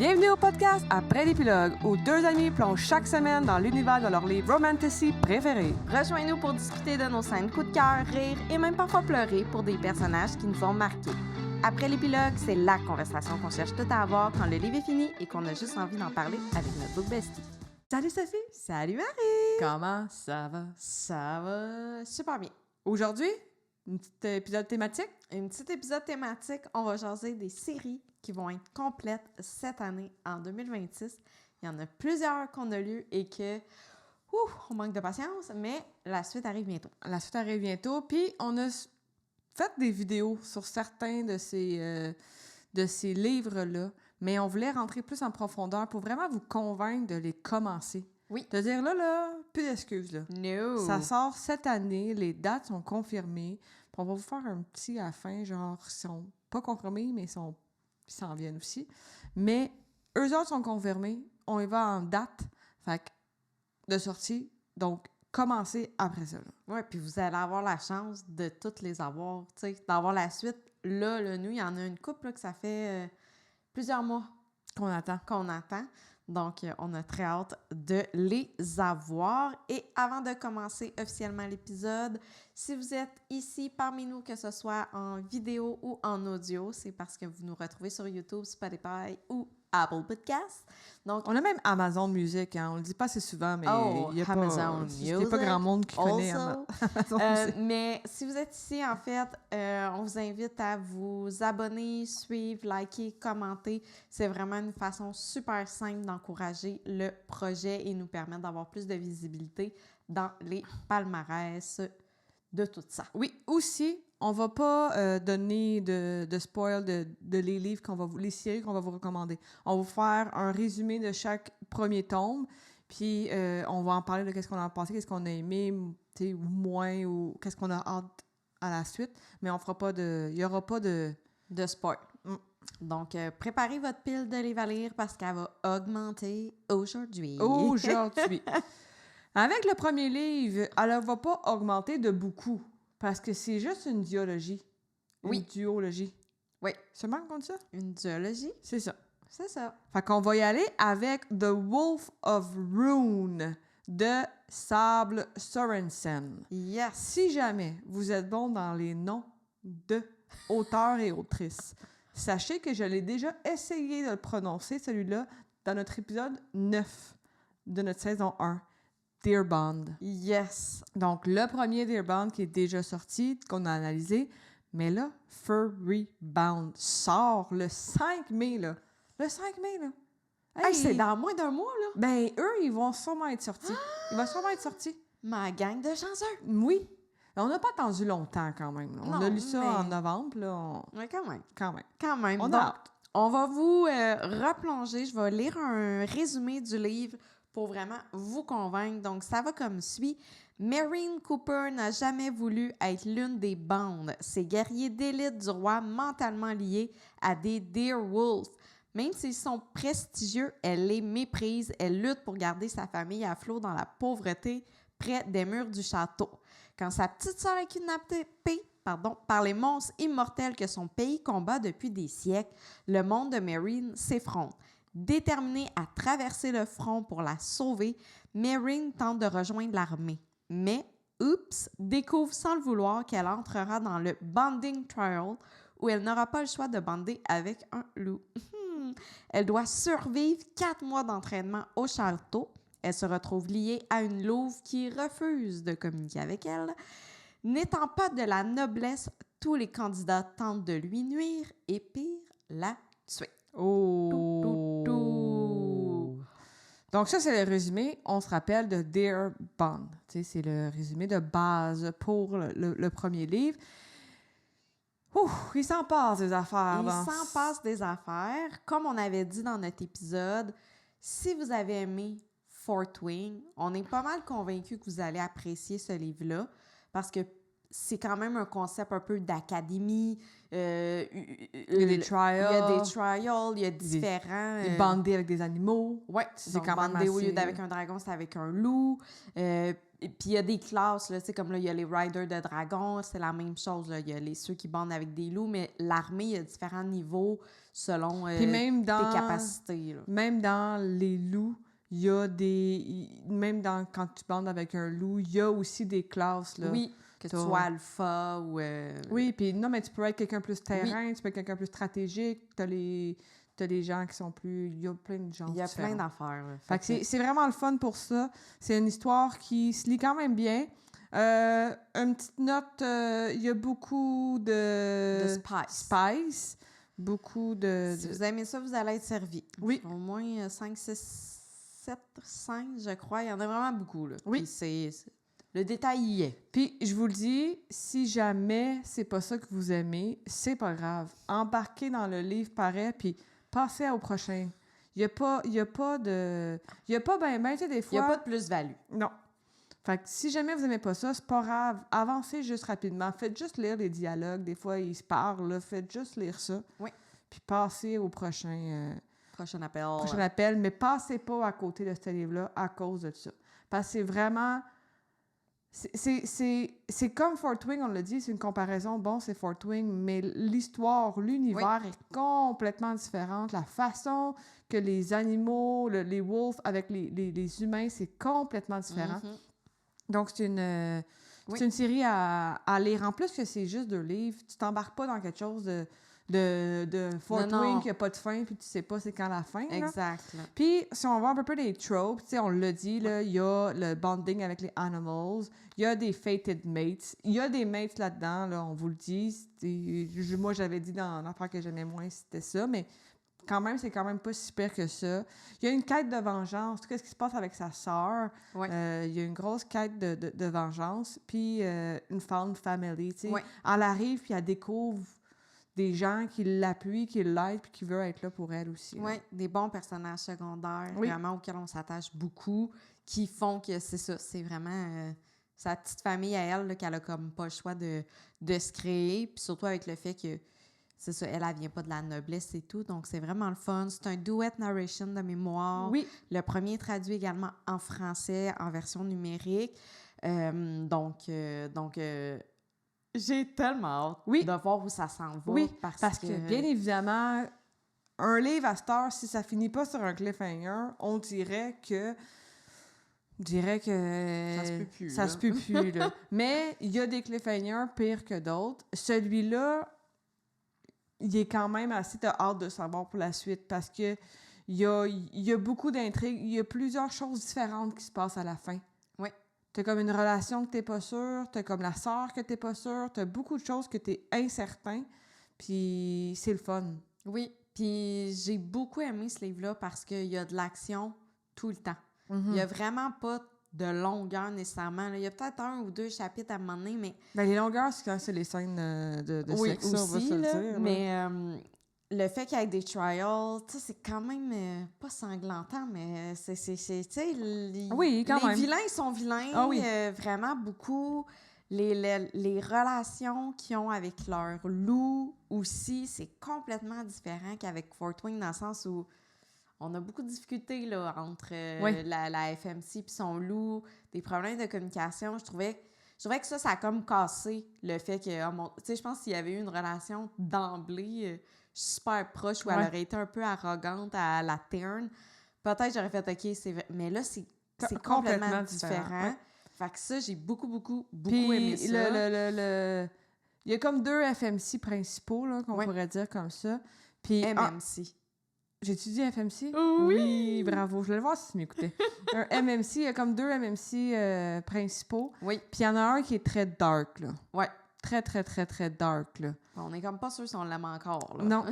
Bienvenue au podcast Après l'épilogue, où deux amis plongent chaque semaine dans l'univers de leur livre romantasy préféré. Rejoins-nous pour discuter de nos scènes coup de cœur, rire et même parfois pleurer pour des personnages qui nous ont marqués. Après l'épilogue, c'est la conversation qu'on cherche tout à avoir quand le livre est fini et qu'on a juste envie d'en parler avec notre book bestie. Salut Sophie! Salut Marie! Comment ça va? Ça va super bien. Aujourd'hui, un petit épisode thématique? Un petit épisode thématique, on va jaser des séries qui vont être complètes cette année, en 2026. Il y en a plusieurs qu'on a lues et que, on manque de patience, mais la suite arrive bientôt. La suite arrive bientôt, puis on a fait des vidéos sur certains de ces livres-là, mais on voulait rentrer plus en profondeur pour vraiment vous convaincre de les commencer. Oui. De dire là, plus d'excuses, là. No! Ça sort cette année, les dates sont confirmées. Puis on va vous faire un petit à la fin, genre, ils sont pas confirmés, mais ils s'en viennent aussi. Mais eux autres sont confirmés, on y va en date, fait que de sortie, donc commencez après ça. Oui, puis vous allez avoir la chance de toutes les avoir, tu sais, d'avoir la suite. Là, nous, il y en a une couple là, que ça fait plusieurs mois Qu'on attend. qu'on attend. Donc, on a très hâte de les avoir. Et avant de commencer officiellement l'épisode, si vous êtes ici parmi nous, que ce soit en vidéo ou en audio, c'est parce que vous nous retrouvez sur YouTube, Spotify ou Apple Podcasts. Donc, On a même Amazon Music, hein. On le dit pas assez souvent, mais il y a Amazon il y a pas grand monde qui connaît also. Amazon Music. Mais si vous êtes ici, en fait, on vous invite à vous abonner, suivre, liker, commenter. C'est vraiment une façon super simple d'encourager le projet et nous permettre d'avoir plus de visibilité dans les palmarès de tout ça. Oui, aussi, on va pas donner de spoil de les livres les séries qu'on va vous recommander. On va vous faire un résumé de chaque premier tome, puis on va en parler de qu'est-ce qu'on a pensé, qu'est-ce qu'on a aimé, ou moins, ou qu'est-ce qu'on a hâte à la suite. Mais on fera pas il y aura pas de spoil. Donc, préparez votre pile de livres à lire parce qu'elle va augmenter aujourd'hui. Aujourd'hui. Avec le premier livre, elle ne va pas augmenter de beaucoup, parce que c'est juste une duologie. Oui. Une duologie. Oui. C'est même comme ça? Une duologie? C'est ça. C'est ça. Fait qu'on va y aller avec The Wolf of Rune de Sable Sorensen. Yes. Si jamais vous êtes bon dans les noms de auteurs et autrices, sachez que je l'ai déjà essayé de le prononcer, celui-là, dans notre épisode 9 de notre saison 1. Dear Bond. Yes. Donc, le premier Dear Bond qui est déjà sorti, qu'on a analysé. Mais là, Furry Bound sort le 5 mai, là. Le 5 mai, là. Hey, c'est dans moins d'un mois, là. Ben, eux, ils vont sûrement être sortis. Il va sûrement être sorti. Ma gang de chanceux. Oui. On n'a pas attendu longtemps, quand même. On a lu ça mais... en novembre, là. Oui, quand même. Quand même. On a hâte. On va vous replonger. Je vais lire un résumé du livre pour vraiment vous convaincre. Donc, ça va comme suit. Marine Cooper n'a jamais voulu être l'une des bandes, ces guerriers d'élite du roi mentalement liés à des Dear Wolves. Même s'ils sont prestigieux, elle les méprise. Elle lutte pour garder sa famille à flot dans la pauvreté près des murs du château. Quand sa petite sœur est kidnappée par les monstres immortels que son pays combat depuis des siècles, le monde de Marine s'effronte. Déterminée à traverser le front pour la sauver, Marine tente de rejoindre l'armée. Mais, découvre sans le vouloir qu'elle entrera dans le Bonding Trial où elle n'aura pas le choix de bander avec un loup. Elle doit survivre 4 mois d'entraînement au château. Elle se retrouve liée à une louve qui refuse de communiquer avec elle. N'étant pas de la noblesse, tous les candidats tentent de lui nuire et pire, la tuer. Oh! Donc ça, c'est le résumé, on se rappelle, de Dear Bond. C'est le résumé de base pour le premier livre. Il s'en passe des affaires. Il s'en passe des affaires. Comme on avait dit dans notre épisode, si vous avez aimé Fort Wing, on est pas mal convaincus que vous allez apprécier ce livre-là parce que c'est quand même un concept un peu d'académie. Il y a des trials. Il y a différents... Des bandés avec des animaux. Oui, C'est donc quand même bandé, au lieu assez- d'avec un dragon, c'est avec un loup. Et puis il y a des classes, là, tu sais, comme là, il y a les riders de dragons, c'est la même chose, là. Il y a ceux qui bandent avec des loups, mais l'armée, il y a différents niveaux selon Puis même tes capacités, là. Même dans les loups, il y a même quand tu bandes avec un loup, il y a aussi des classes, là. Oui, que tu T'as- sois alpha ou... Oui, puis non, mais tu peux être quelqu'un plus terrain, tu peux être quelqu'un plus stratégique, t'as des gens qui sont plus... Il y a plein de gens il y a différents. plein d'affaires, là. Fait que c'est vraiment le fun pour ça. C'est une histoire qui se lit quand même bien. Une petite note, il y a beaucoup De de spice, beaucoup de... Si vous aimez ça, vous allez être servi. Oui. Au moins 5, 6, 7, 5, je crois. Il y en a vraiment beaucoup, là. Oui. Puis le détail y est. Puis, je vous le dis, si jamais c'est pas ça que vous aimez, c'est pas grave. Embarquez dans le livre pareil, puis passez au prochain. Il y a pas ben, tu sais, des Il n'y fois... a pas de plus-value. Non. Fait que si jamais vous aimez pas ça, c'est pas grave. Avancez juste rapidement. Faites juste lire les dialogues. Des fois, ils se parlent, là. Faites juste lire ça. Oui. Puis passez au prochain Prochain appel. appel. Mais passez pas à côté de ce livre-là à cause de ça. Parce que c'est vraiment... C'est comme Fort Wing, on l'a dit, c'est une comparaison. Bon, c'est Fort Wing, mais l'histoire, l'univers est complètement différente. La façon que les animaux, les wolves avec les humains, c'est complètement différent. Donc, c'est une série à lire. En plus que c'est juste 2 livres, tu t'embarques pas dans quelque chose de Fort Wing qui n'a pas de fin, puis tu sais pas c'est quand la fin. Là. Exact. Là. Puis, si on voit un peu les tropes, tu sais, on l'a dit, là, il y a le bonding avec les animals, il y a des fated mates, il y a des mates là-dedans, là, on vous le dit. Moi, j'avais dit dans l'affaire que j'aimais moins, c'était ça, mais quand même, c'est quand même pas si pire que ça. Il y a une quête de vengeance. Qu'est-ce qui se passe avec sa sœur? Ouais. Il y a une grosse quête de vengeance, puis une found family, tu sais. Ouais. Elle arrive, puis elle découvre des gens qui l'appuient, qui l'aident, puis qui veulent être là pour elle aussi. Oui, des bons personnages secondaires, Oui. vraiment auxquels on s'attache beaucoup, qui font que c'est ça, c'est vraiment sa petite famille à elle, là, qu'elle a comme pas le choix de se créer, puis surtout avec le fait que, c'est ça, elle vient pas de la noblesse et tout, donc c'est vraiment le fun. C'est un duet narration de mémoire. Oui. Le premier est traduit également en français, en version numérique. J'ai tellement hâte de voir où ça s'en va. Oui, parce que, bien évidemment, un livre à cette heure, si ça finit pas sur un cliffhanger, on dirait que... ça se peut plus. Ça se peut plus, là. Mais il y a des cliffhangers pires que d'autres. Celui-là, il est quand même assez... T'as hâte de savoir pour la suite parce que il y a beaucoup d'intrigues. Il y a plusieurs choses différentes qui se passent à la fin. Oui. T'as comme une relation que t'es pas sûr, t'as comme la sœur que t'es pas sûr, t'as beaucoup de choses que t'es incertain, puis c'est le fun. Oui, puis j'ai beaucoup aimé ce livre-là parce qu'il y a de l'action tout le temps. Il y a vraiment pas de longueur nécessairement. Là. Il y a peut-être 1 ou 2 chapitres à un moment donné, mais... Ben, les longueurs, c'est quand c'est les scènes de sexe, aussi, on va se le là, dire. Mais le fait qu'il y ait des trials, tu sais, c'est quand même pas sanglantant, mais c'est tu sais, Oui, quand même. les vilains sont vilains, Ah oui. vraiment beaucoup. Les relations qu'ils ont avec leur loup aussi, c'est complètement différent qu'avec Fort Wing, dans le sens où on a beaucoup de difficultés là, entre la FMC et son loup, des problèmes de communication. Je trouvais que ça a comme cassé le fait que, tu sais, je pense que s'il y avait eu une relation d'emblée super proche où elle aurait été un peu arrogante à la Tern, peut-être j'aurais fait OK, c'est vrai. Mais là, c'est complètement différent. Ouais. Fait que ça, j'ai beaucoup Puis aimé ça. il y a comme 2 FMC principaux, là, qu'on pourrait dire comme ça. Puis MMC. J'ai-tu dit FMC? Oui! Bravo. Je voulais le voir si tu m'écoutais. Un MMC, il y a comme 2 MMC principaux. Oui. Puis il y en a un qui est très dark, là. Ouais. Très, très, très, très dark, là. On est comme pas sûr si on l'aime encore, là. Non.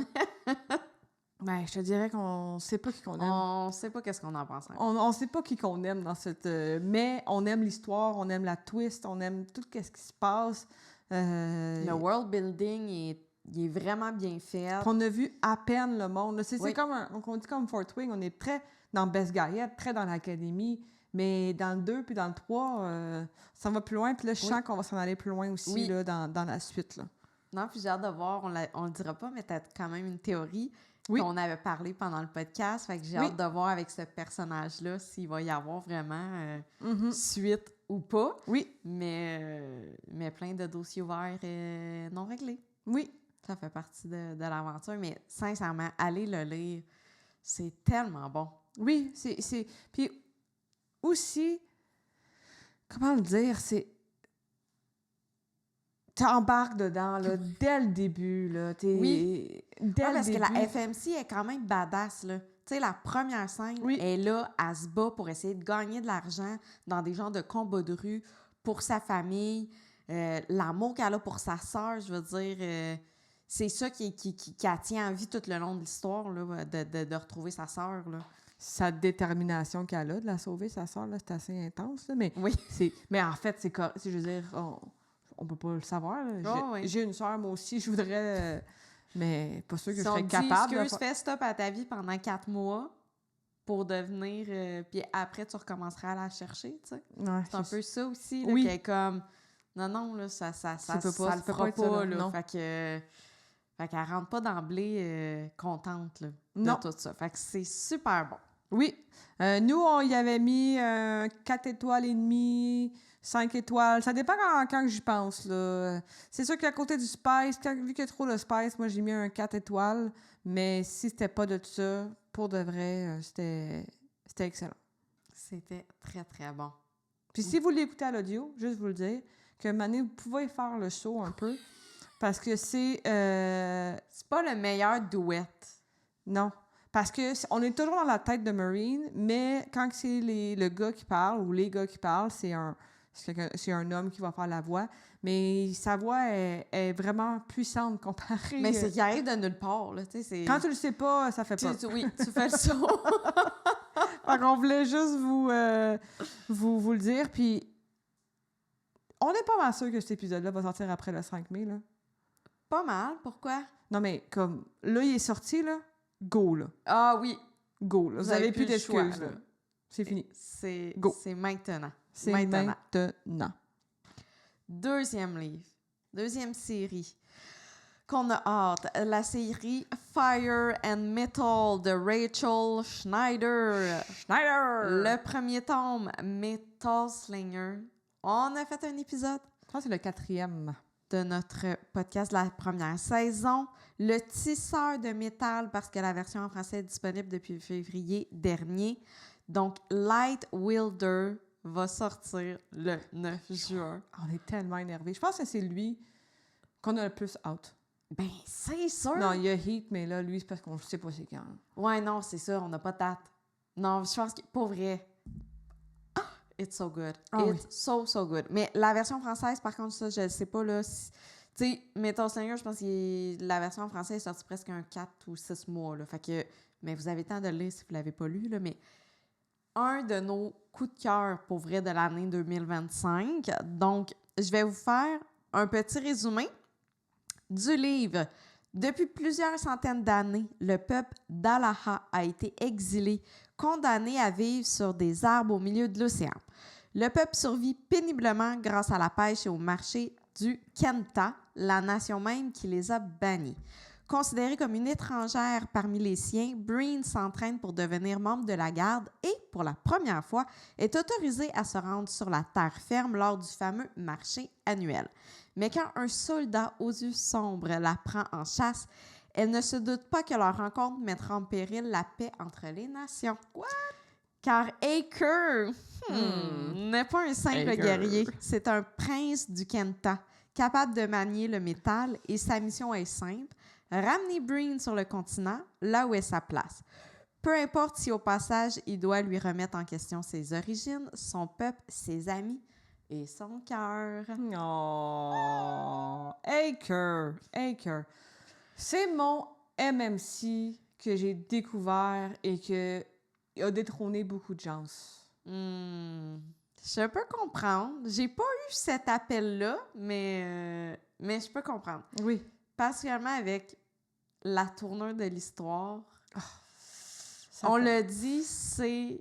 Ben, je te dirais qu'on sait pas qui qu'on aime. On sait pas qu'est-ce qu'on en pense. On sait pas qui qu'on aime dans cette... mais on aime l'histoire, on aime la twist, on aime tout ce qui se passe. Le world building il est vraiment bien fait. On a vu à peine le monde. C'est Oui. comme on dit comme Fort Wing, on est très dans Best Guyette, très dans l'académie. Mais dans le 2 puis dans le 3, ça va plus loin. Puis là, je Oui. sens qu'on va s'en aller plus loin aussi Oui. là, dans la suite. Là. Non, puis j'ai hâte de voir, on le dira pas, mais t'as quand même une théorie Oui. qu'on avait parlé pendant le podcast. Fait que j'ai Oui. hâte de voir avec ce personnage-là s'il va y avoir vraiment Mhm. suite ou pas. Oui, Mais plein de dossiers ouverts non réglés. oui. Ça fait partie de l'aventure. Mais sincèrement, allez le lire. C'est tellement bon. Oui, c'est... Puis aussi, comment le dire, c'est... Tu embarques dedans, là, dès le début, là. Oui. Dès le Parce début. que la FMC est quand même badass, là. Tu sais, la première scène, Oui. elle est là, elle se bat pour essayer de gagner de l'argent dans des genres de combats de rue pour sa famille. L'amour qu'elle a pour sa sœur, je veux dire, c'est ça qui la tient en vie tout le long de l'histoire, là, de retrouver sa sœur, là. Sa détermination qu'elle a de la sauver, sa sœur, là, c'est assez intense, là, mais... Oui. Mais en fait, je veux dire, on peut pas le savoir, là. Oh, oui. J'ai une sœur, moi aussi, je voudrais... mais pas sûr que Si je on serais te dit, capable de excuse, fais stop à ta vie pendant 4 mois pour devenir... puis après, tu recommenceras à la chercher, tu sais. Ouais, C'est un peu ça aussi, là, Oui. qu'elle est comme... Non, là, ça peut pas le fera être ça, pas, là. là. Non. Fait qu'elle rentre pas d'emblée contente, là, Non. de tout ça. Fait que c'est super bon. Oui. Nous, on y avait mis 4 étoiles et demie, 5 étoiles. Ça dépend quand j'y pense, là. C'est sûr qu'à côté du Spice, vu qu'il y a trop de Spice, moi, j'ai mis un 4 étoiles. Mais si c'était pas de tout ça, pour de vrai, c'était excellent. C'était très, très bon. Puis si vous l'écoutez à l'audio, juste vous le dire, que Mané, vous pouvez faire le saut un peu. Parce que c'est... C'est pas le meilleur duet. Non. Parce que on est toujours dans la tête de Marine, mais quand c'est le gars qui parle ou les gars qui parlent, c'est un homme qui va faire la voix. Mais sa voix est vraiment puissante comparée. Mais c'est qu'il arrive de nulle part, là. Tu sais, Quand tu le sais pas, ça fait peur. Oui, tu fais le saut. Fait qu'on voulait juste vous le dire. Puis on n'est pas mal sûr que cet épisode-là va sortir après le 5 mai, là. Pas mal, pourquoi? Non, mais comme là, il est sorti, là, go, là. Ah oui, Go, là. Vous avez plus le choix, d'excuses, là. C'est fini. Go. C'est maintenant. C'est maintenant. Deuxième livre. Deuxième série qu'on a hâte. La série Fire and Metal de Rachel Schneider. Le premier tome, Metal Slinger. On a fait un épisode Je pense que c'est le 4e. de notre podcast de la première saison. Le tisseur de métal, parce que la version en français est disponible depuis février dernier. Donc, Light Wielder va sortir le 9 juin. On est tellement énervés. Je pense que c'est lui qu'on a le plus out. Ben, c'est sûr! Non, il y a Heat, mais là, lui, c'est parce qu'on ne sait pas c'est quand. Ouais, non, c'est ça, on n'a pas de date. Non, je pense que, pour vrai, it's so good. Ah It's so good. Mais la version française, par contre, ça, je ne sais pas, là. Tu sais, Metal Slinger, je pense que la version en français est sortie presque un 4 ou 6 mois, là. Fait que, mais vous avez le temps de le lire si vous ne l'avez pas lu, là. Mais un de nos coups de cœur, pour vrai, de l'année 2025. Donc, je vais vous faire un petit résumé du livre. Depuis plusieurs centaines d'années, le peuple d'Alaha a été exilé, condamné à vivre sur des arbres au milieu de l'océan. Le peuple survit péniblement grâce à la pêche et au marché du Kenta, la nation même qui les a bannis. Considérée comme une étrangère parmi les siens, Breen s'entraîne pour devenir membre de la garde et, pour la première fois, est autorisée à se rendre sur la terre ferme lors du fameux marché annuel. Mais quand un soldat aux yeux sombres la prend en chasse, elle ne se doute pas que leur rencontre mettra en péril la paix entre les nations. What? Car Aker n'est pas un simple guerrier, c'est un prince du Kenta, capable de manier le métal, et sa mission est simple: ramener Breen sur le continent, là où est sa place. Peu importe si au passage il doit lui remettre en question ses origines, son peuple, ses amis et son cœur. Oh, Aker. C'est mon MMC que j'ai découvert et que a détrôné beaucoup de gens. Je peux comprendre. J'ai pas eu cet appel-là, mais je peux comprendre. Oui. Particulièrement avec la tournure de l'histoire. On le dit, c'est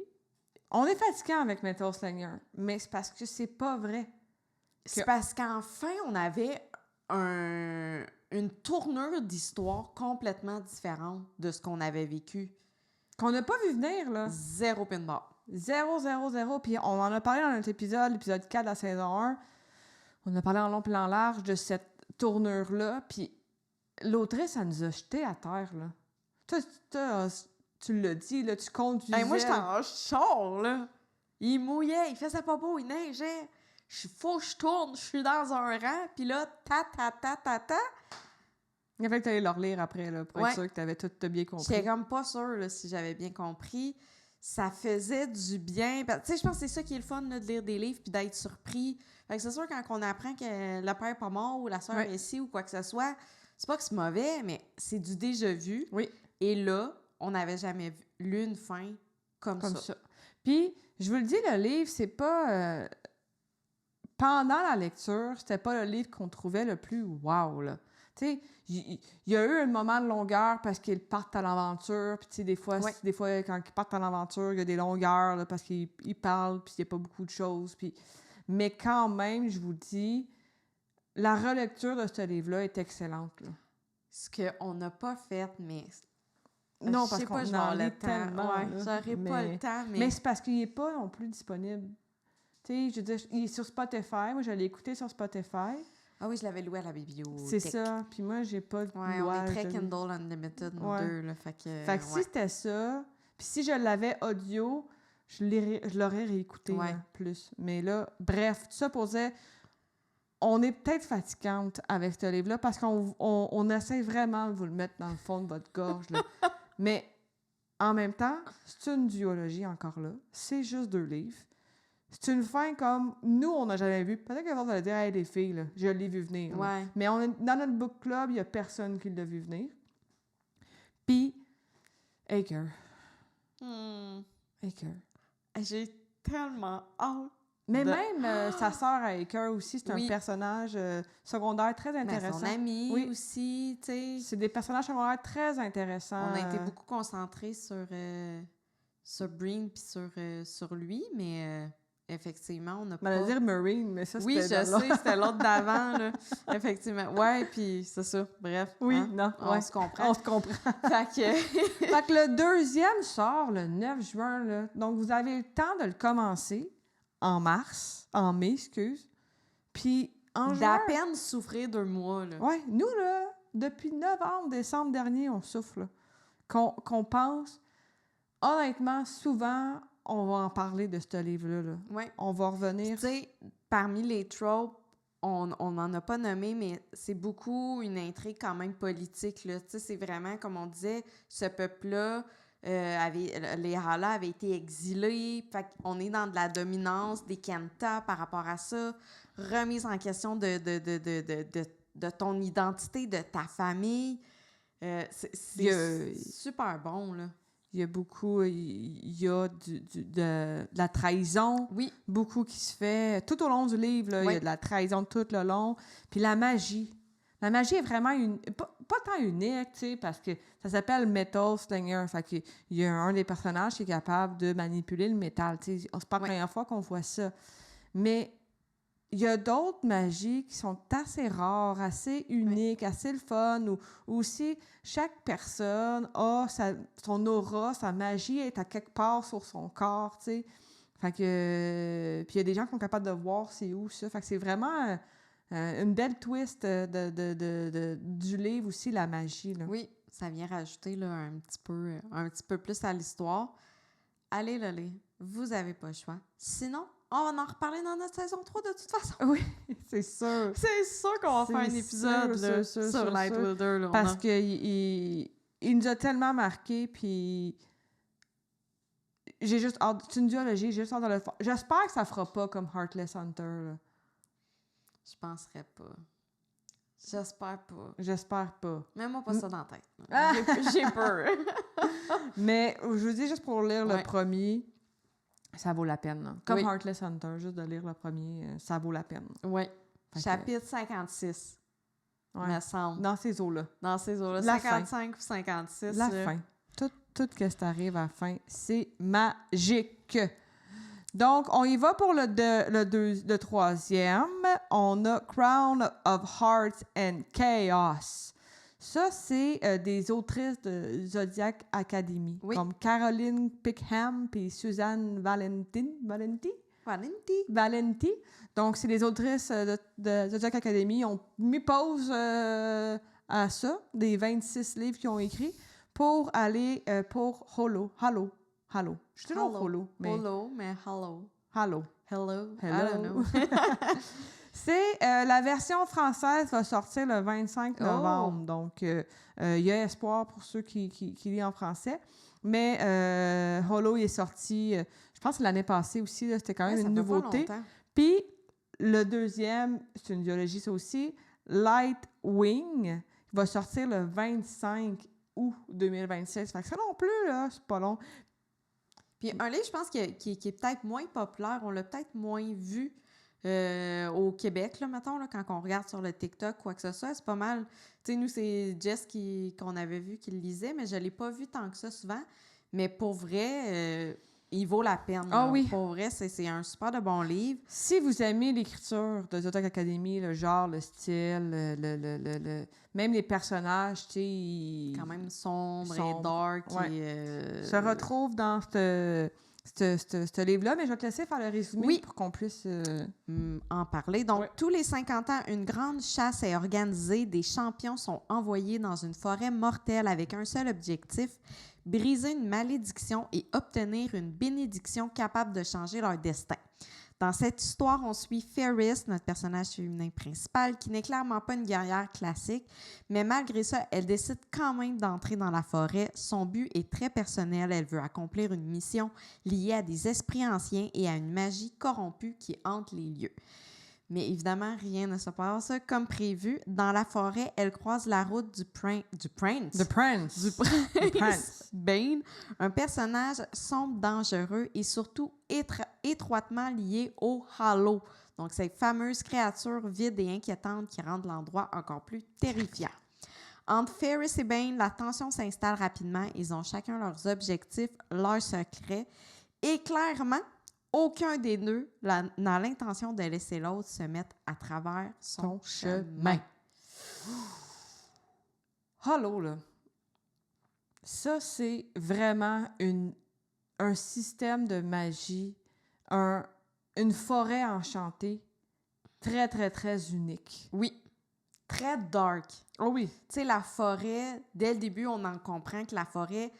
On est fatiguant avec Metal Slinger, mais c'est parce que c'est pas vrai. C'est parce qu'enfin, on avait une tournure d'histoire complètement différente de ce qu'on avait vécu. Qu'on n'a pas vu venir, là. Zéro pin bar. 0, 0, 0. Puis on en a parlé dans notre épisode, l'épisode 4 de la saison 1. On a parlé en long et en large de cette tournure-là. Puis l'autrice, elle nous a jetés à terre, là. Tu l'as dit, là, tu conduisais. Hey, moi, j'étais en char, là. Il mouillait, il faisait pas beau, il neigeait. Faut que je tourne, je suis dans un rang, puis là, ta. Il fallait que tu allais le relire après, là, pour être sûr que tu avais tout bien compris. J'étais comme pas sûre là, si j'avais bien compris. Ça faisait du bien. Tu sais, je pense que c'est ça qui est le fun, là, de lire des livres puis d'être surpris. Fait que c'est sûr, quand on apprend que le père n'est pas mort ou la soeur est ici ou quoi que ce soit, c'est pas que c'est mauvais, mais c'est du déjà vu. Oui. Et là, on n'avait jamais lu une fin comme ça. Puis, je vous le dis, le livre, c'est pas... Pendant la lecture, c'était pas le livre qu'on trouvait le plus wow, là. Tu sais, il y a eu un moment de longueur parce qu'ils partent à l'aventure. Puis, tu sais, des fois, quand ils partent à l'aventure, il y a des longueurs là, parce qu'ils parlent, puis il n'y a pas beaucoup de choses. Puis... Mais quand même, je vous dis, la relecture de ce livre-là est excellente, là. Ce qu'on n'a pas fait, mais... Non, parce qu'on en lit tellement. J'aurais pas le temps, mais... Mais c'est parce qu'il n'est pas non plus disponible. Tu sais, je veux dire, il est sur Spotify. Moi, je l'ai écouté sur Spotify. Ah oui, je l'avais loué à la bibliothèque. C'est ça. Puis moi, j'ai pas de on est très Kindle Unlimited, nous deux. Là, fait que si c'était ça, puis si je l'avais audio, je l'aurais réécouté là, plus. Mais là, bref, tout ça pour dire, on est peut-être fatigante avec ce livre-là parce qu'on essaie vraiment de vous le mettre dans le fond de votre gorge. Là. Mais en même temps, c'est une duologie encore là. C'est juste 2 livres. C'est une fin comme nous, on n'a jamais vu. Peut-être que vous allez dire, hey, les filles, là, je l'ai vu venir. Mais dans notre book club, il n'y a personne qui l'a vu venir. Puis, Aker. Aker. J'ai tellement hâte. Mais même sa sœur à Aker aussi, c'est un personnage secondaire très intéressant. Son ami aussi, tu sais. C'est des personnages secondaires très intéressants. On a été beaucoup concentrés sur Breen puis sur lui, mais... Effectivement, on n'a pas... On va dire Marine, mais ça, c'était... Oui, je sais, c'était l'autre d'avant, là. Effectivement. Ouais, puis c'est ça. Bref. Oui, hein? non, on se comprend. On se comprend. Fait que le 2e sort le 9 juin, là. Donc, vous avez le temps de le commencer en mai, excuse. Puis en juin... D'à peine souffrir 2 mois, là. Ouais, nous, là, depuis novembre, décembre dernier, on souffre, là. Qu'on pense... Honnêtement, souvent... On va en parler de ce livre-là. Là. Ouais. On va revenir. Tu sais, parmi les tropes, on n'en a pas nommé, mais c'est beaucoup une intrigue quand même politique. Tu sais, c'est vraiment, comme on disait, ce peuple-là, les Hala avaient été exilés. Fait qu'on est dans de la dominance des Kenta par rapport à ça. Remise en question de ton identité, de ta famille. C'est super bon, là. Il y a beaucoup, il y a de la trahison, beaucoup qui se fait tout au long du livre. Là, il y a de la trahison tout le long. Puis la magie. La magie est vraiment pas tant unique, tu sais, parce que ça s'appelle Metal Slinger. Fait qu'il y a un des personnages qui est capable de manipuler le métal. Tu sais, c'est pas la première fois qu'on voit ça. Mais il y a d'autres magies qui sont assez rares, assez uniques, assez le fun, ou aussi chaque personne a son aura, sa magie est à quelque part sur son corps, tu sais. Fait que... Puis il y a des gens qui sont capables de voir c'est où ça. Fait que c'est vraiment une belle twist du livre aussi, la magie, là. Oui, ça vient rajouter là, un petit peu plus à l'histoire. Allez le lire. Vous n'avez pas le choix. Sinon, on va en reparler dans notre saison 3 de toute façon. Oui, c'est sûr. C'est sûr qu'on va faire un épisode sur Lightwilder. Là, parce qu'il nous a tellement marqué, puis j'ai juste hâte. C'est une duologie, j'ai juste hâte de le faire. J'espère que ça fera pas comme Heartless Hunter. Là. Je penserais pas. J'espère pas. J'espère pas. Mets-moi pas ça dans la tête. J'ai peur. Mais je vous dis, juste pour lire le premier, ça vaut la peine. Là. Comme Heartless Hunter, juste de lire le premier, ça vaut la peine. Oui. Chapitre 56, me semble. Dans ces eaux-là. Dans ces eaux-là. 55 ou 56. La fin. Tout ce qui arrive à la fin, c'est magique. Donc, on y va pour le troisième. On a Crown of Hearts and Chaos. Ça, c'est des autrices de Zodiac Academy, Oui. comme Caroline Pickham et Suzanne Valenti. Donc, c'est des autrices de Zodiac Academy. On mis pause à ça, des 26 livres qu'ils ont écrits, pour aller pour Halo. Je suis toujours Holo, mais... Holo, mais Hello. Hello. I Hello. don't know. C'est la version française va sortir le 25 novembre. Donc, il y a espoir pour ceux qui lisent en français. Mais Holo, il est sorti, je pense que l'année passée aussi. Là, c'était quand même une nouveauté. Puis, le deuxième, c'est une biologie, ça aussi, Lightwing, va sortir le 25 août 2026. Fait que ça non plus, là, c'est pas long. Puis un livre, je pense, qui est peut-être moins populaire, on l'a peut-être moins vu au Québec, là, mettons, là, quand on regarde sur le TikTok, quoi que ce soit, c'est pas mal. Tu sais, nous, c'est Jess qu'on avait vu qui le lisait, mais je l'ai pas vu tant que ça souvent. Mais pour vrai, il vaut la peine. Ah oui. Pour vrai, c'est un super de bon livre. Si vous aimez l'écriture de Zodiac Academy, le genre, le style, même les personnages, tu sais... Quand même sombre et dark. Ouais. Et, se retrouve dans ce livre-là, mais je vais te laisser faire le résumé pour qu'on puisse en parler. Donc, tous les 50 ans, une grande chasse est organisée. Des champions sont envoyés dans une forêt mortelle avec un seul objectif, briser une malédiction et obtenir une bénédiction capable de changer leur destin. Dans cette histoire, on suit Ferris, notre personnage féminin principal, qui n'est clairement pas une guerrière classique, mais malgré ça, elle décide quand même d'entrer dans la forêt. Son but est très personnel. Elle veut accomplir une mission liée à des esprits anciens et à une magie corrompue qui hante les lieux. Mais évidemment, rien ne se passe comme prévu. Dans la forêt, elle croise la route du Prince Bane, un personnage sombre, dangereux et surtout étroitement lié au Halo. Donc, ces fameuses créatures vides et inquiétantes qui rendent l'endroit encore plus terrifiant. Entre Ferris et Bane, la tension s'installe rapidement. Ils ont chacun leurs objectifs, leurs secrets. Et clairement, aucun des deux n'a l'intention de laisser l'autre se mettre à travers son chemin. Halo, là. Ça, c'est vraiment un système de magie, une forêt enchantée très, très, très unique. Oui. Très dark. Oh oui. Tu sais, la forêt, dès le début, on en comprend que la forêt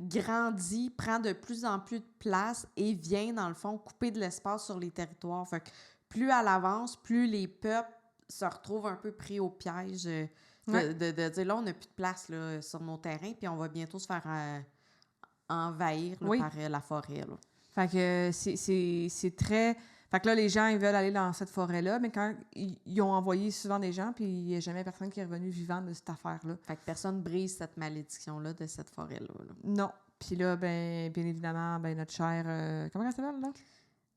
grandit, prend de plus en plus de place et vient, dans le fond, couper de l'espace sur les territoires. Fait que plus elle avance, plus les peuples se retrouvent un peu pris au piège de dire, là, on n'a plus de place là, sur nos terrains, puis on va bientôt se faire envahir là, par la forêt. Là. Fait que c'est très... Fait que là, les gens, ils veulent aller dans cette forêt-là, mais quand ils ont envoyé souvent des gens, puis il n'y a jamais personne qui est revenu vivant de cette affaire-là. Fait que personne brise cette malédiction-là de cette forêt-là. Là. Non. Puis là, bien évidemment, notre chère... comment elle s'appelle, là?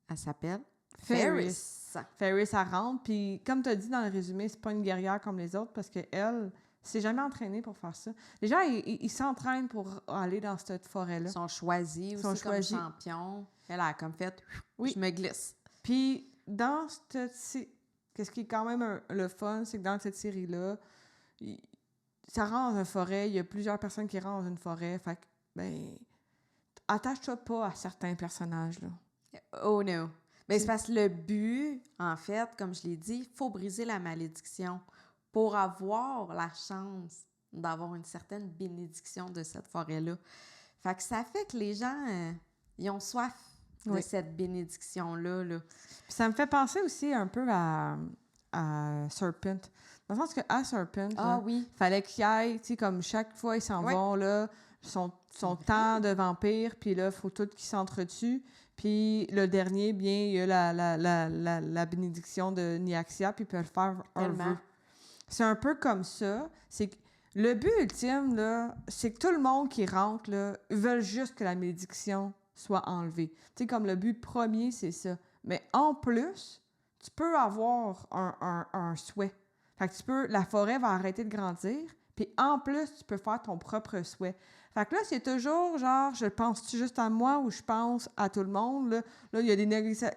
Elle s'appelle Ferris. Ferris, elle rentre, puis comme tu as dit dans le résumé, c'est pas une guerrière comme les autres, parce qu'elle s'est jamais entraînée pour faire ça. Les gens, ils s'entraînent pour aller dans cette forêt-là. Ils sont choisis aussi comme champions. Elle a comme fait, je me glisse. Puis, dans qu'est-ce qui est quand même le fun, c'est que dans cette série-là, ça rentre dans une forêt, il y a plusieurs personnes qui rentrent dans une forêt, fait que, attache-toi pas à certains personnages, là. Oh no! Mais c'est parce que le but, en fait, comme je l'ai dit, il faut briser la malédiction pour avoir la chance d'avoir une certaine bénédiction de cette forêt-là. Fait que ça fait que les gens, ils ont soif de cette bénédiction-là. Là. Puis ça me fait penser aussi un peu à Serpent. Dans le sens qu'à Serpent, fallait qu'il y ait, tu sais, comme chaque fois, ils s'en vont, là, son temps de vampire, puis là, il faut tout qu'ils s'entretuent. Puis le dernier, bien, il y a la bénédiction de Niaxia, puis ils peuvent faire un vœu. C'est un peu comme ça. C'est que le but ultime, là, c'est que tout le monde qui rentre, là, veulent juste que la malédiction soit enlevée. Tu sais, comme le but premier, c'est ça. Mais en plus, tu peux avoir un souhait. Fait que la forêt va arrêter de grandir, puis en plus, tu peux faire ton propre souhait. Fait que là, c'est toujours genre, je pense-tu juste à moi ou je pense à tout le monde? Là il y a des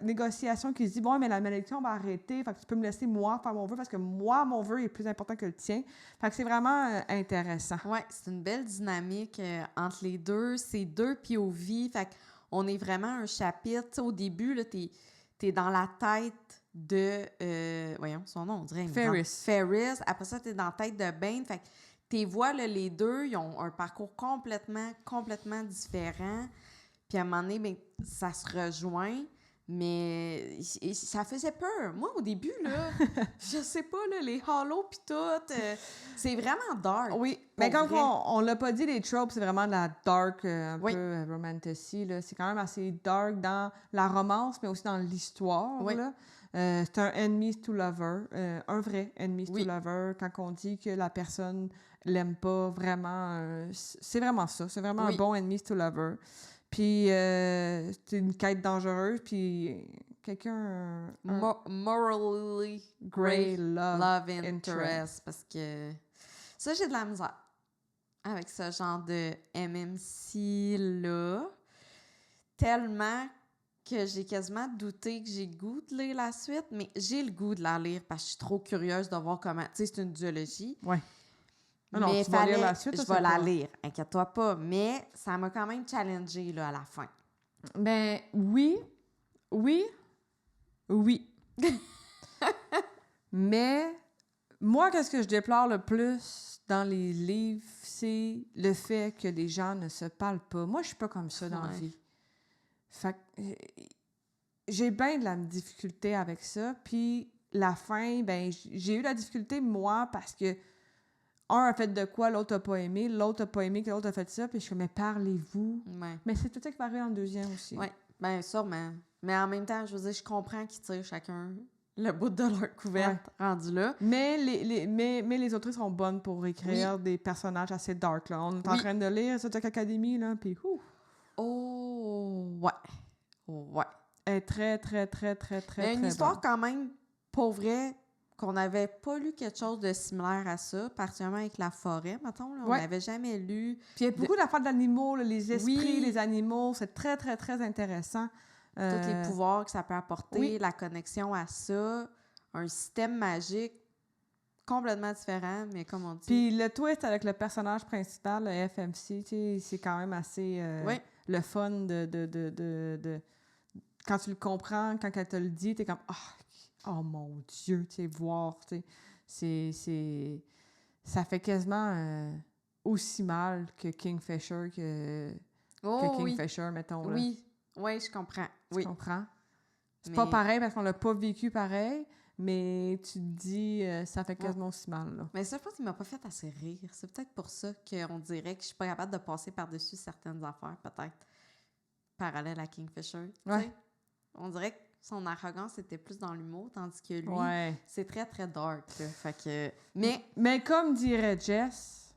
négociations qui se disent, bon, mais la malédiction va arrêter, fait que tu peux me laisser moi faire mon vœu parce que moi, mon vœu est plus important que le tien. Fait que c'est vraiment intéressant. Oui, c'est une belle dynamique entre les deux. C'est deux POV. Fait qu'on est vraiment un chapitre. T'sais, au début, là, t'es dans la tête de... voyons, son nom, on dirait. Ferris. Après ça, t'es dans la tête de Bane. Fait que tes voix, là, les deux, ils ont un parcours complètement différent. Puis à un moment donné, ben, ça se rejoint. Mais ça faisait peur. Moi, au début, là, je sais pas, là, les hollows pis tout, c'est vraiment dark. Oui, mais comme on l'a pas dit, les tropes, c'est vraiment de la dark, un peu romantasy, là. C'est quand même assez dark dans la romance, mais aussi dans l'histoire, là. C'est un enemies to lover, un vrai enemies to lover. Quand on dit que la personne l'aime pas vraiment, c'est vraiment ça. C'est vraiment un bon enemies to lover. Puis, c'est une quête dangereuse, puis quelqu'un... Morally grey love interest. Parce que ça, j'ai de la misère avec ce genre de MMC-là. Tellement que j'ai quasiment douté que j'ai le goût de lire la suite, mais j'ai le goût de la lire parce que je suis trop curieuse de voir comment... Tu sais, c'est une duologie. Ouais. Non, mais tu vas lire la suite, je vais la lire, inquiète-toi pas. Mais ça m'a quand même challengée là, à la fin. Ben oui. Mais moi, qu'est-ce que je déplore le plus dans les livres, c'est le fait que les gens ne se parlent pas. Moi, je suis pas comme ça dans la vie. Fait que j'ai bien de la difficulté avec ça. Puis la fin, ben j'ai eu la difficulté, moi, parce que un a fait de quoi, l'autre n'a pas aimé, l'autre n'a pas aimé que l'autre a fait ça, puis je suis comme, mais parlez-vous. Ouais. Mais c'est tout ça qui va arriver dans le deuxième aussi. Oui, bien sûrement. Mais en même temps, je veux dire, je comprends qu'ils tirent chacun le bout de leur couverte rendu là. Mais les autrices sont bonnes pour écrire des personnages assez dark, là. On est en train de lire Zodiac Academy, là, puis Oh, ouais. Elle est très, très, très, très, très, très une histoire bonne. quand même, pour vrai, qu'on n'avait pas lu quelque chose de similaire à ça, particulièrement avec la forêt, mettons. Là, on n'avait jamais lu. Puis il y a beaucoup d'affaires d'animaux, là, les esprits, les animaux. C'est très, très, très intéressant. Tous les pouvoirs que ça peut apporter, la connexion à ça, un système magique complètement différent, mais comme on dit... Puis le twist avec le personnage principal, le FMC, c'est quand même assez le fun de... Quand tu le comprends, quand elle te le dit, t'es comme... Oh mon Dieu, tu sais, voir, tu sais, ça fait quasiment aussi mal que Kingfisher, que Kingfisher, mettons. Là. Oui, je comprends. Tu comprends? C'est pas pareil parce qu'on l'a pas vécu pareil, mais tu te dis, ça fait quasiment aussi mal, là. Mais ça, je pense qu'il m'a pas fait assez rire. C'est peut-être pour ça qu'on dirait que je suis pas capable de passer par-dessus certaines affaires, peut-être, parallèles à Kingfisher. Ouais. On dirait que son arrogance était plus dans l'humour, tandis que lui, c'est très, très dark. Là. Fait que... Mais comme dirait Jess,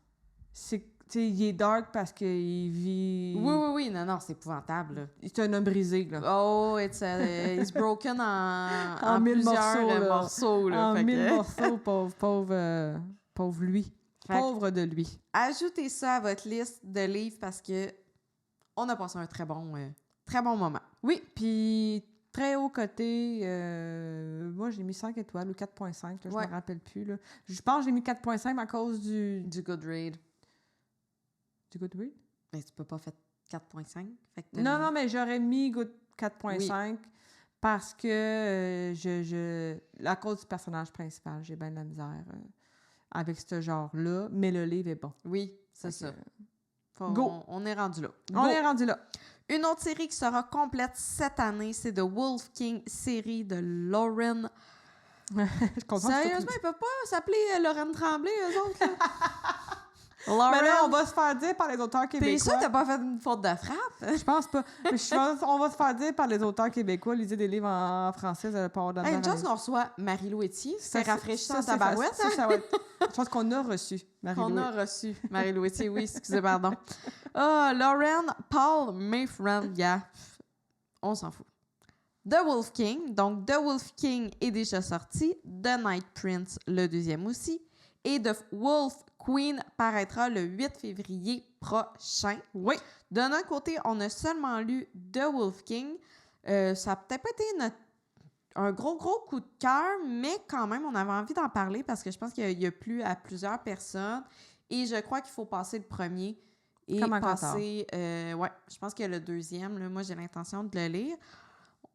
il est dark parce qu'il vit... Oui, non, c'est épouvantable. Là. C'est un homme brisé, là. Oh, it's broken en mille plusieurs morceaux. Là. En 1000 morceaux, pauvre lui. Pauvre de lui. Ajoutez ça à votre liste de livres parce que on a passé un très bon moment. Oui, puis... Très haut côté, moi j'ai mis 5 étoiles ou 4.5, là, je me rappelle plus. Là. Je pense que j'ai mis 4.5 à cause du Goodread. Du Goodread? Mais tu peux pas faire 4.5. Non, mais j'aurais mis 4.5 parce que à cause du personnage principal, j'ai bien de la misère avec ce genre-là, mais le livre est bon. Oui, c'est ça. On est rendu là. On est rendu là. Une autre série qui sera complète cette année, c'est The Wolf King, série de Lauren. Sérieusement, ils peuvent pas s'appeler Lauren Tremblay, eux autres, là? Lauren... Mais là, on va se faire dire par les auteurs québécois. T'es sûr que t'as pas fait une faute de frappe? Je pense pas. On va se faire dire par les auteurs québécois, lisez des livres en français, vous allez pas avoir de la une chance qu'on reçoit Marie-Lou Etier. C'est rafraîchissant ta barouette. Je pense qu'on a reçu Marie-Lou. On a reçu Marie-Lou Etier, oui, excusez, pardon. Lauren Paul Mayfriend, on s'en fout. The Wolf King. Donc, The Wolf King est déjà sorti. The Night Prince, le deuxième aussi. et The Wolf Queen paraîtra le 8 février prochain. Oui. De notre côté, on a seulement lu The Wolf King. Ça n'a peut-être pas été un gros coup de cœur, mais quand même, on avait envie d'en parler parce que je pense qu'il y a plu à plusieurs personnes. Et je crois qu'il faut passer le premier et Comme un passer... ouais, je pense que le deuxième, là, moi, j'ai l'intention de le lire.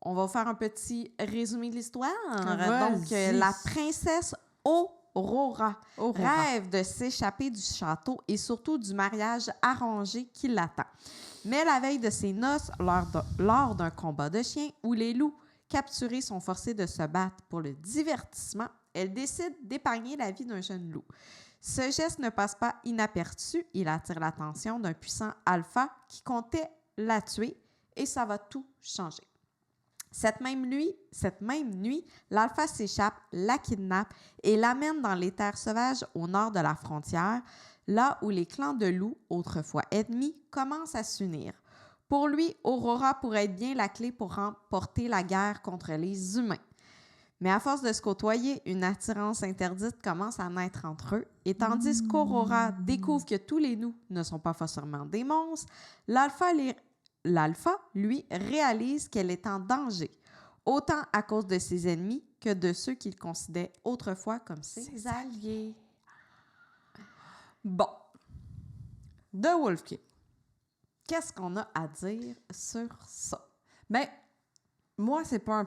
On va faire un petit résumé de l'histoire. Donc, la princesse Aurora rêve de s'échapper du château et surtout du mariage arrangé qui l'attend. Mais la veille de ses noces, lors d'un combat de chiens où les loups capturés sont forcés de se battre pour le divertissement, elle décide d'épargner la vie d'un jeune loup. Ce geste ne passe pas inaperçu. Il attire l'attention d'un puissant alpha qui comptait la tuer et ça va tout changer. Cette même nuit, l'alpha s'échappe, la kidnappe et l'amène dans les terres sauvages au nord de la frontière, là où les clans de loups, autrefois ennemis, commencent à s'unir. Pour lui, Aurora pourrait être bien la clé pour remporter la guerre contre les humains. Mais à force de se côtoyer, une attirance interdite commence à naître entre eux. Et tandis qu'Aurora découvre que tous les loups ne sont pas forcément des monstres, l'alpha, lui, réalise qu'elle est en danger, autant à cause de ses ennemis que de ceux qu'il considérait autrefois comme ses alliés. Bon. The Wolf King. Qu'est-ce qu'on a à dire sur ça? Ben, moi, c'est pas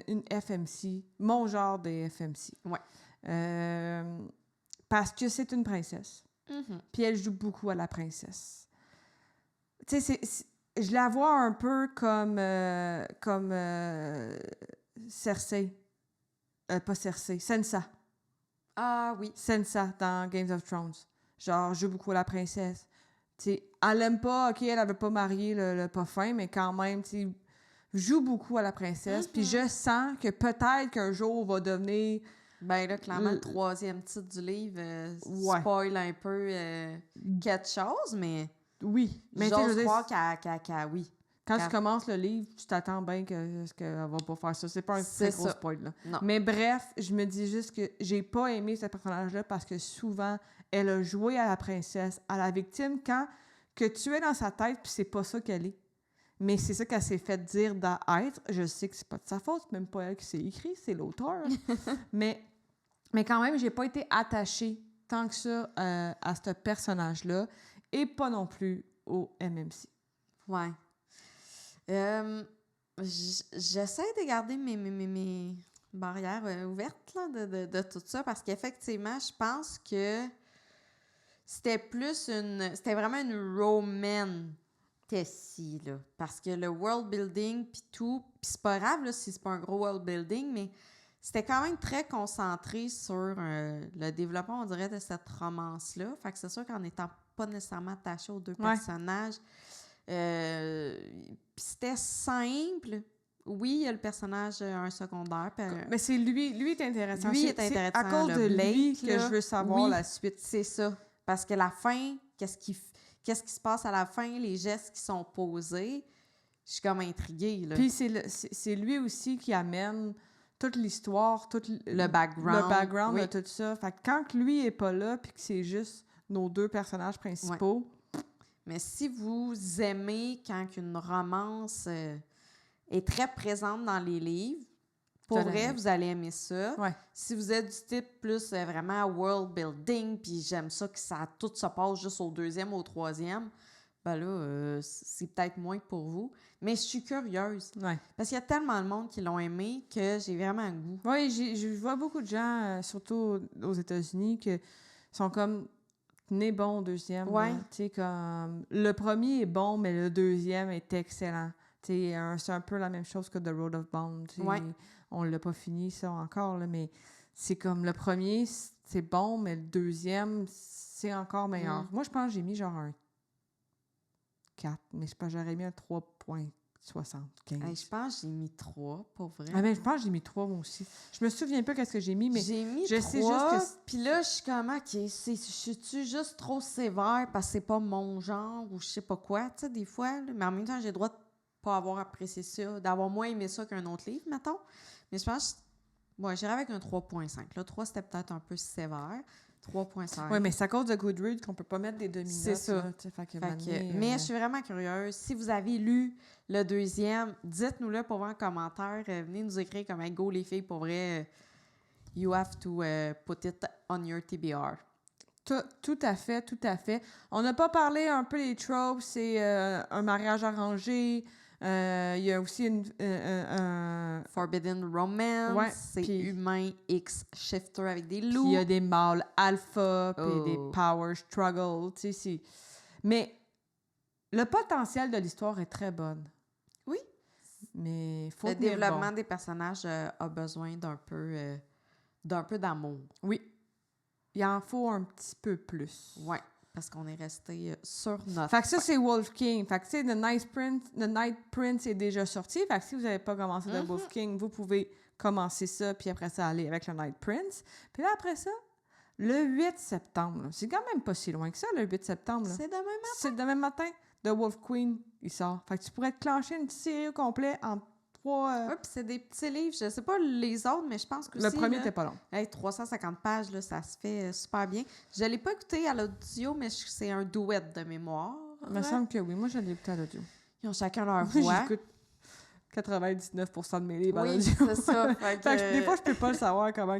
une FMC, mon genre de FMC. Ouais. Parce que c'est une princesse. Mm-hmm. Puis elle joue beaucoup à la princesse. Tu sais, je la vois un peu comme Cersei. Pas Cersei, Sansa. Ah oui. Sansa dans Game of Thrones. Genre, joue beaucoup à la princesse. T'sais, elle aime pas, OK, elle avait pas marié le pas fin, mais quand même, tu joue beaucoup à la princesse. Puis je sens que peut-être qu'un jour, on va devenir... Ben là, clairement, le troisième titre du livre spoil un peu quelque chose, mais... Oui. Mais j'ose croire oui. Quand tu commences le livre, tu t'attends bien qu'elle va pas faire ça. C'est pas un très gros spoil, là. Non. Mais bref, je me dis juste que j'ai pas aimé ce personnage-là parce que souvent, elle a joué à la princesse, à la victime, quand que tu es dans sa tête, puis c'est pas ça qu'elle est. Mais c'est ça qu'elle s'est fait dire d'être. Je sais que c'est pas de sa faute, c'est même pas elle qui s'est écrit, c'est l'auteur. mais quand même, j'ai pas été attachée tant que ça à ce personnage-là et pas non plus au MMC. Ouais. J'essaie de garder mes barrières ouvertes là, de tout ça parce qu'effectivement, je pense que c'était vraiment une romantasy, là. Parce que le world building puis tout, puis c'est pas grave là, si c'est pas un gros world building, mais c'était quand même très concentré sur le développement, on dirait, de cette romance-là. Fait que c'est sûr qu'en n'étant pas nécessairement attaché aux deux personnages, c'était simple. Oui, il y a le personnage, un secondaire. Mais c'est lui est intéressant. Lui est intéressant. C'est à cause de lui que je veux savoir la suite. C'est ça. Parce que la fin, qu'est-ce qui se passe à la fin, les gestes qui sont posés, je suis comme intriguée. Là. Puis c'est lui aussi qui amène toute l'histoire, tout le background de tout ça. Fait que quand lui est pas là, puis que c'est juste nos deux personnages principaux... Ouais. Mais si vous aimez quand une romance est très présente dans les livres, pour vrai, vous allez aimer ça. Ouais. Si vous êtes du type plus vraiment world building, puis j'aime ça que tout se passe juste au deuxième ou au troisième, ben là, c'est peut-être moins pour vous. Mais je suis curieuse. Ouais. Parce qu'il y a tellement de monde qui l'ont aimé que j'ai vraiment un goût. Oui, je vois beaucoup de gens, surtout aux États-Unis, qui sont comme... Né bon au deuxième. Ouais. Comme le premier est bon, mais le deuxième est excellent. C'est un peu la même chose que The Road of Bond. Ouais. On l'a pas fini, ça, encore, là, mais c'est comme le premier, c'est bon, mais le deuxième, c'est encore meilleur. Moi, je pense que j'ai mis genre un 4, mais je pense que j'aurais mis un 3.75. Je pense que j'ai mis 3, pour vrai. Ah, mais je pense que j'ai mis 3, moi aussi. Je me souviens pas qu'est-ce que j'ai mis, mais j'ai mis je 3, sais juste que... Puis là, je suis comme, OK, je suis juste trop sévère parce que c'est pas mon genre ou je sais pas quoi, tu sais, des fois. Là, mais en même temps, j'ai le droit de pas avoir apprécié ça, d'avoir moins aimé ça qu'un autre livre, mettons. Mais je pense, j'irais avec un 3.5. Là, 3, c'était peut-être un peu sévère. 3.5. Oui, mais c'est à cause de Goodreads qu'on peut pas mettre des demi-notes. C'est ça. Là, fait que Fait maintenant, que, mais je suis vraiment curieuse. Si vous avez lu le deuxième, dites-nous-le pour voir en commentaire. Venez nous écrire comme hey, go les filles, pour vrai. You have to put it on your TBR. Tout à fait, tout à fait. On n'a pas parlé un peu des tropes, c'est un mariage arrangé. Il y a aussi un Forbidden Romance, Ouais, c'est puis- humain X shifter avec des puis loups. il y a des mâles alpha, puis Oh. des power struggles, tu sais, mais le potentiel de l'histoire est très bonne. Oui. Mais faut Le tenir développement bon. des personnages a besoin d'un peu d'amour. Oui. Il en faut un petit peu plus. Ouais, parce qu'on est resté sur notre... Fait que ça, c'est Wolf King. Fait que, tu sais, The Night Prince est déjà sorti. Fait que si vous n'avez pas commencé The Wolf King, vous pouvez commencer ça, puis après ça, aller avec le Night Prince. Puis là, après ça, le 8 septembre, là, c'est quand même pas si loin que ça, le 8 septembre. Là. C'est demain matin. C'est demain matin. The Wolf Queen, il sort. Fait que tu pourrais clencher une série au complet en 3... Oui, puis c'est des petits livres. Je sais pas les autres, mais je pense que le premier n'était pas long. 350 pages, là, ça se fait super bien. Je l'ai pas écouté à l'audio, mais c'est un duet de mémoire. Il me semble que oui. Moi, je l'ai écouté à l'audio. Ils ont chacun leur Moi, voix. j'écoute 99% de mes livres à Oui, l'audio. c'est ça. Fait Fait que des fois, que, je peux pas le savoir comment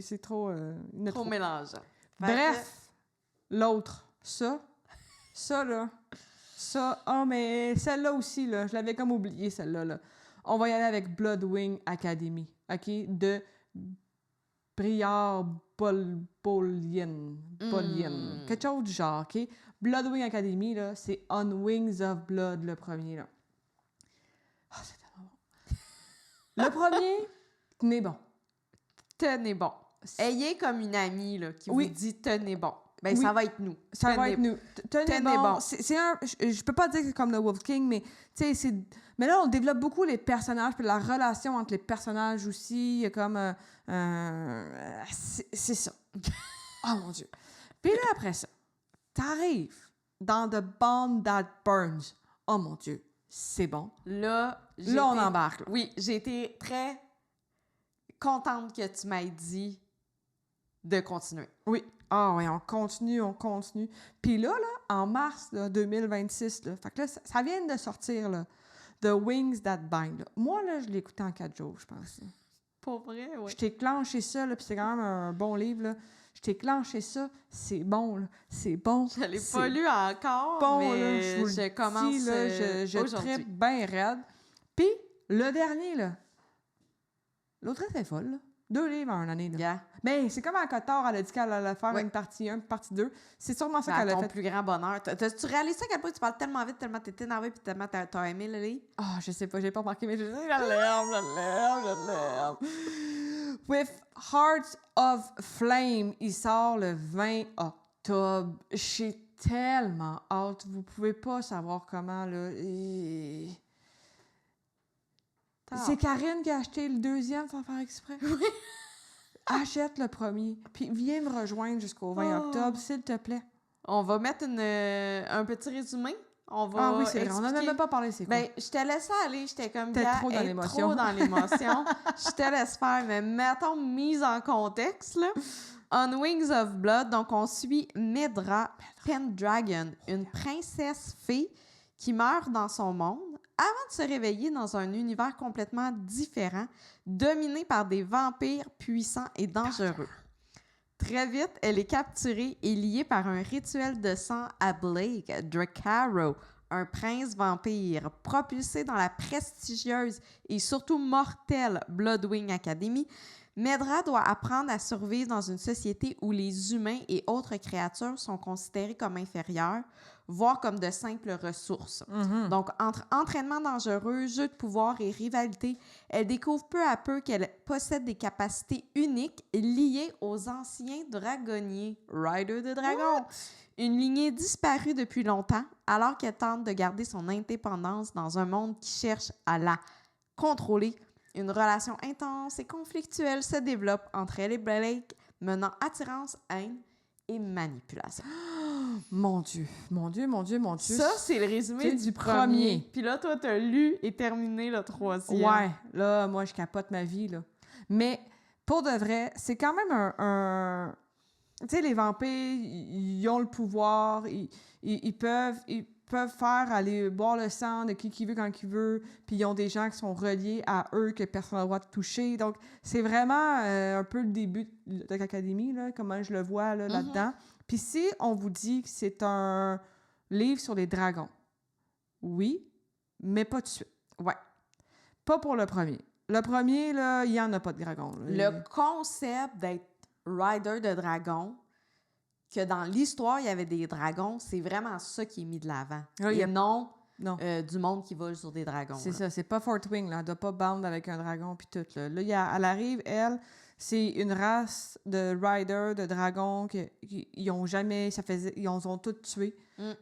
c'est trop... il y en a trop trop. mélangeant. Fait Bref, l'autre, ça là, ça, mais celle-là aussi, là, je l'avais comme oublié, celle-là. Là. On va y aller avec Bloodwing Academy, OK, de Briard Bolien. Quelque chose du genre, OK? Bloodwing Academy, là, c'est On Wings of Blood, le premier, là. Ah, c'est tellement bon. Le premier, tenez bon. tenez bon. Ayez comme une amie là, qui Oui. vous dit tenez bon. Ben, Oui. ça va être nous. Ça va Tenez- être nous. Tenez tenez bon. bon. C'est un... Je peux pas dire que c'est comme The Wolf King, mais tu sais, c'est... Mais là, on développe beaucoup les personnages, puis la relation entre les personnages aussi. Il y a comme... c'est ça. Oh mon Dieu. Puis là, après ça, t'arrives dans The Bond That Burns. Oh mon Dieu, c'est bon. Là, Là, on embarque. Là. Oui, j'ai été très contente que tu m'aies dit de continuer. Oui. Ah oui, on continue. Puis là, en mars là, 2026, là, fait que là, ça vient de sortir, là, The Wings That Bind. Là. Moi, là, je l'ai écouté en 4 jours, je pense. Là. Pour vrai, oui. Je t'ai clenché ça, là, puis c'est quand même un bon livre, là. Je t'ai clenché ça, c'est bon, là. C'est bon. Je l'ai c'est pas lu encore, bon, mais là, je vous le commence dis, là, je aujourd'hui. trippe bien raide. Puis, le dernier, là, l'autrice est folle, là. 2 livres en une année, là. Yeah. Mais c'est comme en Cotard, elle a dit qu'elle allait faire Ouais. une partie 1, une partie 2. C'est sûrement ça À qu'elle a ton fait. plus grand bonheur. Tu réalises ça à quel point tu parles tellement vite, tellement t'es énervé, puis tellement t'as aimé le livre? Ah, je sais pas, j'ai pas remarqué, mais je l'aime. With Hearts of Flame, il sort le 20 octobre. J'ai tellement hâte. Vous pouvez pas savoir comment, là. C'est Karine qui a acheté le deuxième sans faire exprès. Achète le premier, puis viens me rejoindre jusqu'au 20 octobre, s'il te plaît. On va mettre un petit résumé. On va Ah oui, c'est vrai, on n'en a expliquer. même pas parlé, c'est quoi? Ben, je te laissais aller, j'étais comme T'es gars, trop dans elle est l'émotion. trop dans l'émotion. Je te laisse faire, mais mettons mise en contexte, là. On Wings of Blood, donc on suit Medra Pendragon, une princesse fée qui meurt dans son monde avant de se réveiller dans un univers complètement différent, dominé par des vampires puissants et dangereux. Très vite, elle est capturée et liée par un rituel de sang à Blake Dracaro, un prince vampire, propulsé dans la prestigieuse et surtout mortelle Bloodwing Academy. Medra doit apprendre à survivre dans une société où les humains et autres créatures sont considérés comme inférieurs, voire comme de simples ressources. Donc, entre entraînement dangereux, jeu de pouvoir et rivalité, elle découvre peu à peu qu'elle possède des capacités uniques liées aux anciens dragonniers, Rider de Dragon. Une lignée disparue depuis longtemps, alors qu'elle tente de garder son indépendance dans un monde qui cherche à la contrôler. Une relation intense et conflictuelle se développe entre elle et Blake, menant attirance, haine et manipulation. Mon Dieu. Ça, c'est le résumé C'est du du premier. premier. Puis là, toi, t'as lu et terminé le troisième. Ouais, là, moi, je capote ma vie, là. Mais, pour de vrai, c'est quand même Tu sais, les vampires, ils ont le pouvoir, ils peuvent faire aller boire le sang de qui veut quand il veut, puis ils ont des gens qui sont reliés à eux que personne n'a le droit de toucher. Donc, c'est vraiment un peu le début de l'académie, là, comment je le vois là, là-dedans. Puis si on vous dit que c'est un livre sur les dragons, oui, mais pas tout de suite. Ouais. Pas pour le premier. Le premier, là, il n'y en a pas de dragon. Là. Le concept d'être rider de dragon, que dans l'histoire, il y avait des dragons, c'est vraiment ça qui est mis de l'avant. Oui, Et non, non. du monde qui vole sur des dragons. C'est là. Ça, c'est pas Fort Wing, là. Elle doit pas bound avec un dragon puis tout, là. Là, elle arrive, elle, c'est une race de riders, de dragons ils ont jamais... ils ont tous tués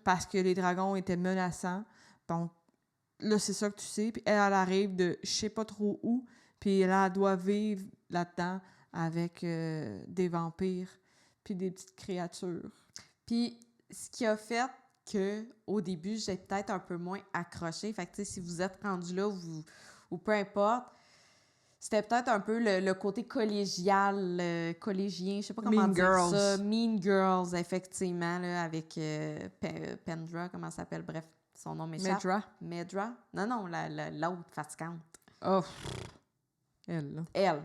parce que les dragons étaient menaçants. Donc, là, c'est ça que tu sais. Puis elle arrive de je sais pas trop où, puis elle doit vivre là-dedans avec des vampires puis des petites créatures. Puis, ce qui a fait que au début, j'ai peut-être un peu moins accroché. Fait que, tu sais, si vous êtes rendu là ou peu importe, c'était peut-être un peu le côté collégial, collégien, je sais pas comment Mean dire Girls. ça. Mean Girls, effectivement, là, avec Pendra, comment ça s'appelle? Bref, son nom m'échappe. Medra? Non, l'autre fatigante. Oh, elle, là. Elle,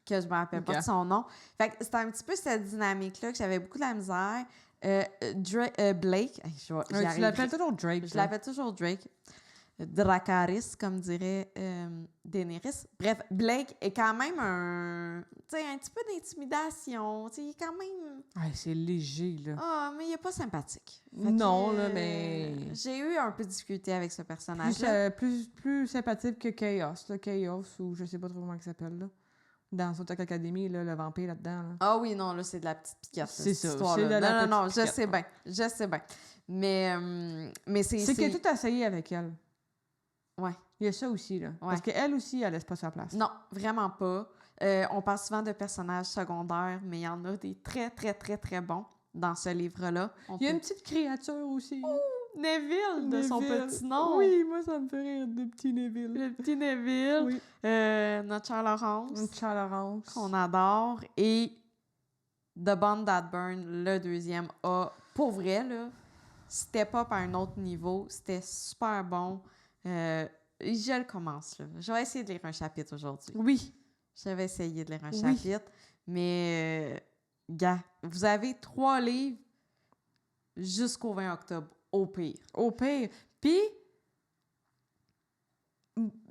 que je me rappelle pas Ok. de son nom. Fait que c'était un petit peu cette dynamique-là que j'avais beaucoup de la misère. Blake, j'y Ouais, tu arrive. l'appelles toujours Drake. Je l'appelle toujours Drake. Dracarys, comme dirait Daenerys. Bref, Blake est quand même un petit peu d'intimidation. Il est quand même... Ouais, c'est léger, là. Ah, mais il est pas sympathique. Non, là, mais... J'ai eu un peu de difficulté avec ce personnage-là. Plus sympathique que Chaos, là. Chaos, ou je sais pas trop comment il s'appelle, là. Dans Sotak Academy, là, le vampire là-dedans, là. Ah oui, non, là, c'est de la petite piquette. C'est ça, histoire-là. c'est de la Non, petite je sais bien. Je sais bien. Mais c'est... C'est que tout essayé avec elle. Ouais. Il y a ça aussi, là. Parce qu'elle aussi, elle laisse pas sa place. Non, vraiment pas. On parle souvent de personnages secondaires, mais il y en a des très, très, très, très bons dans ce livre-là. Il y a une petite créature aussi. Neville, de son Neville. petit nom. Oui, moi, ça me fait rire, le petit Neville. Le petit Neville. Oui. Notre chère Laurence, Une Charles qu'on adore. Et The Bond That Burn, le deuxième, pour vrai, là, step up à un autre niveau. C'était super bon. Je le commence, là. Je vais essayer de lire un chapitre aujourd'hui. Oui. Je vais essayer de lire un Oui. chapitre. Mais, gars, vous avez 3 livres jusqu'au 20 octobre, au pire. Au pire. Puis,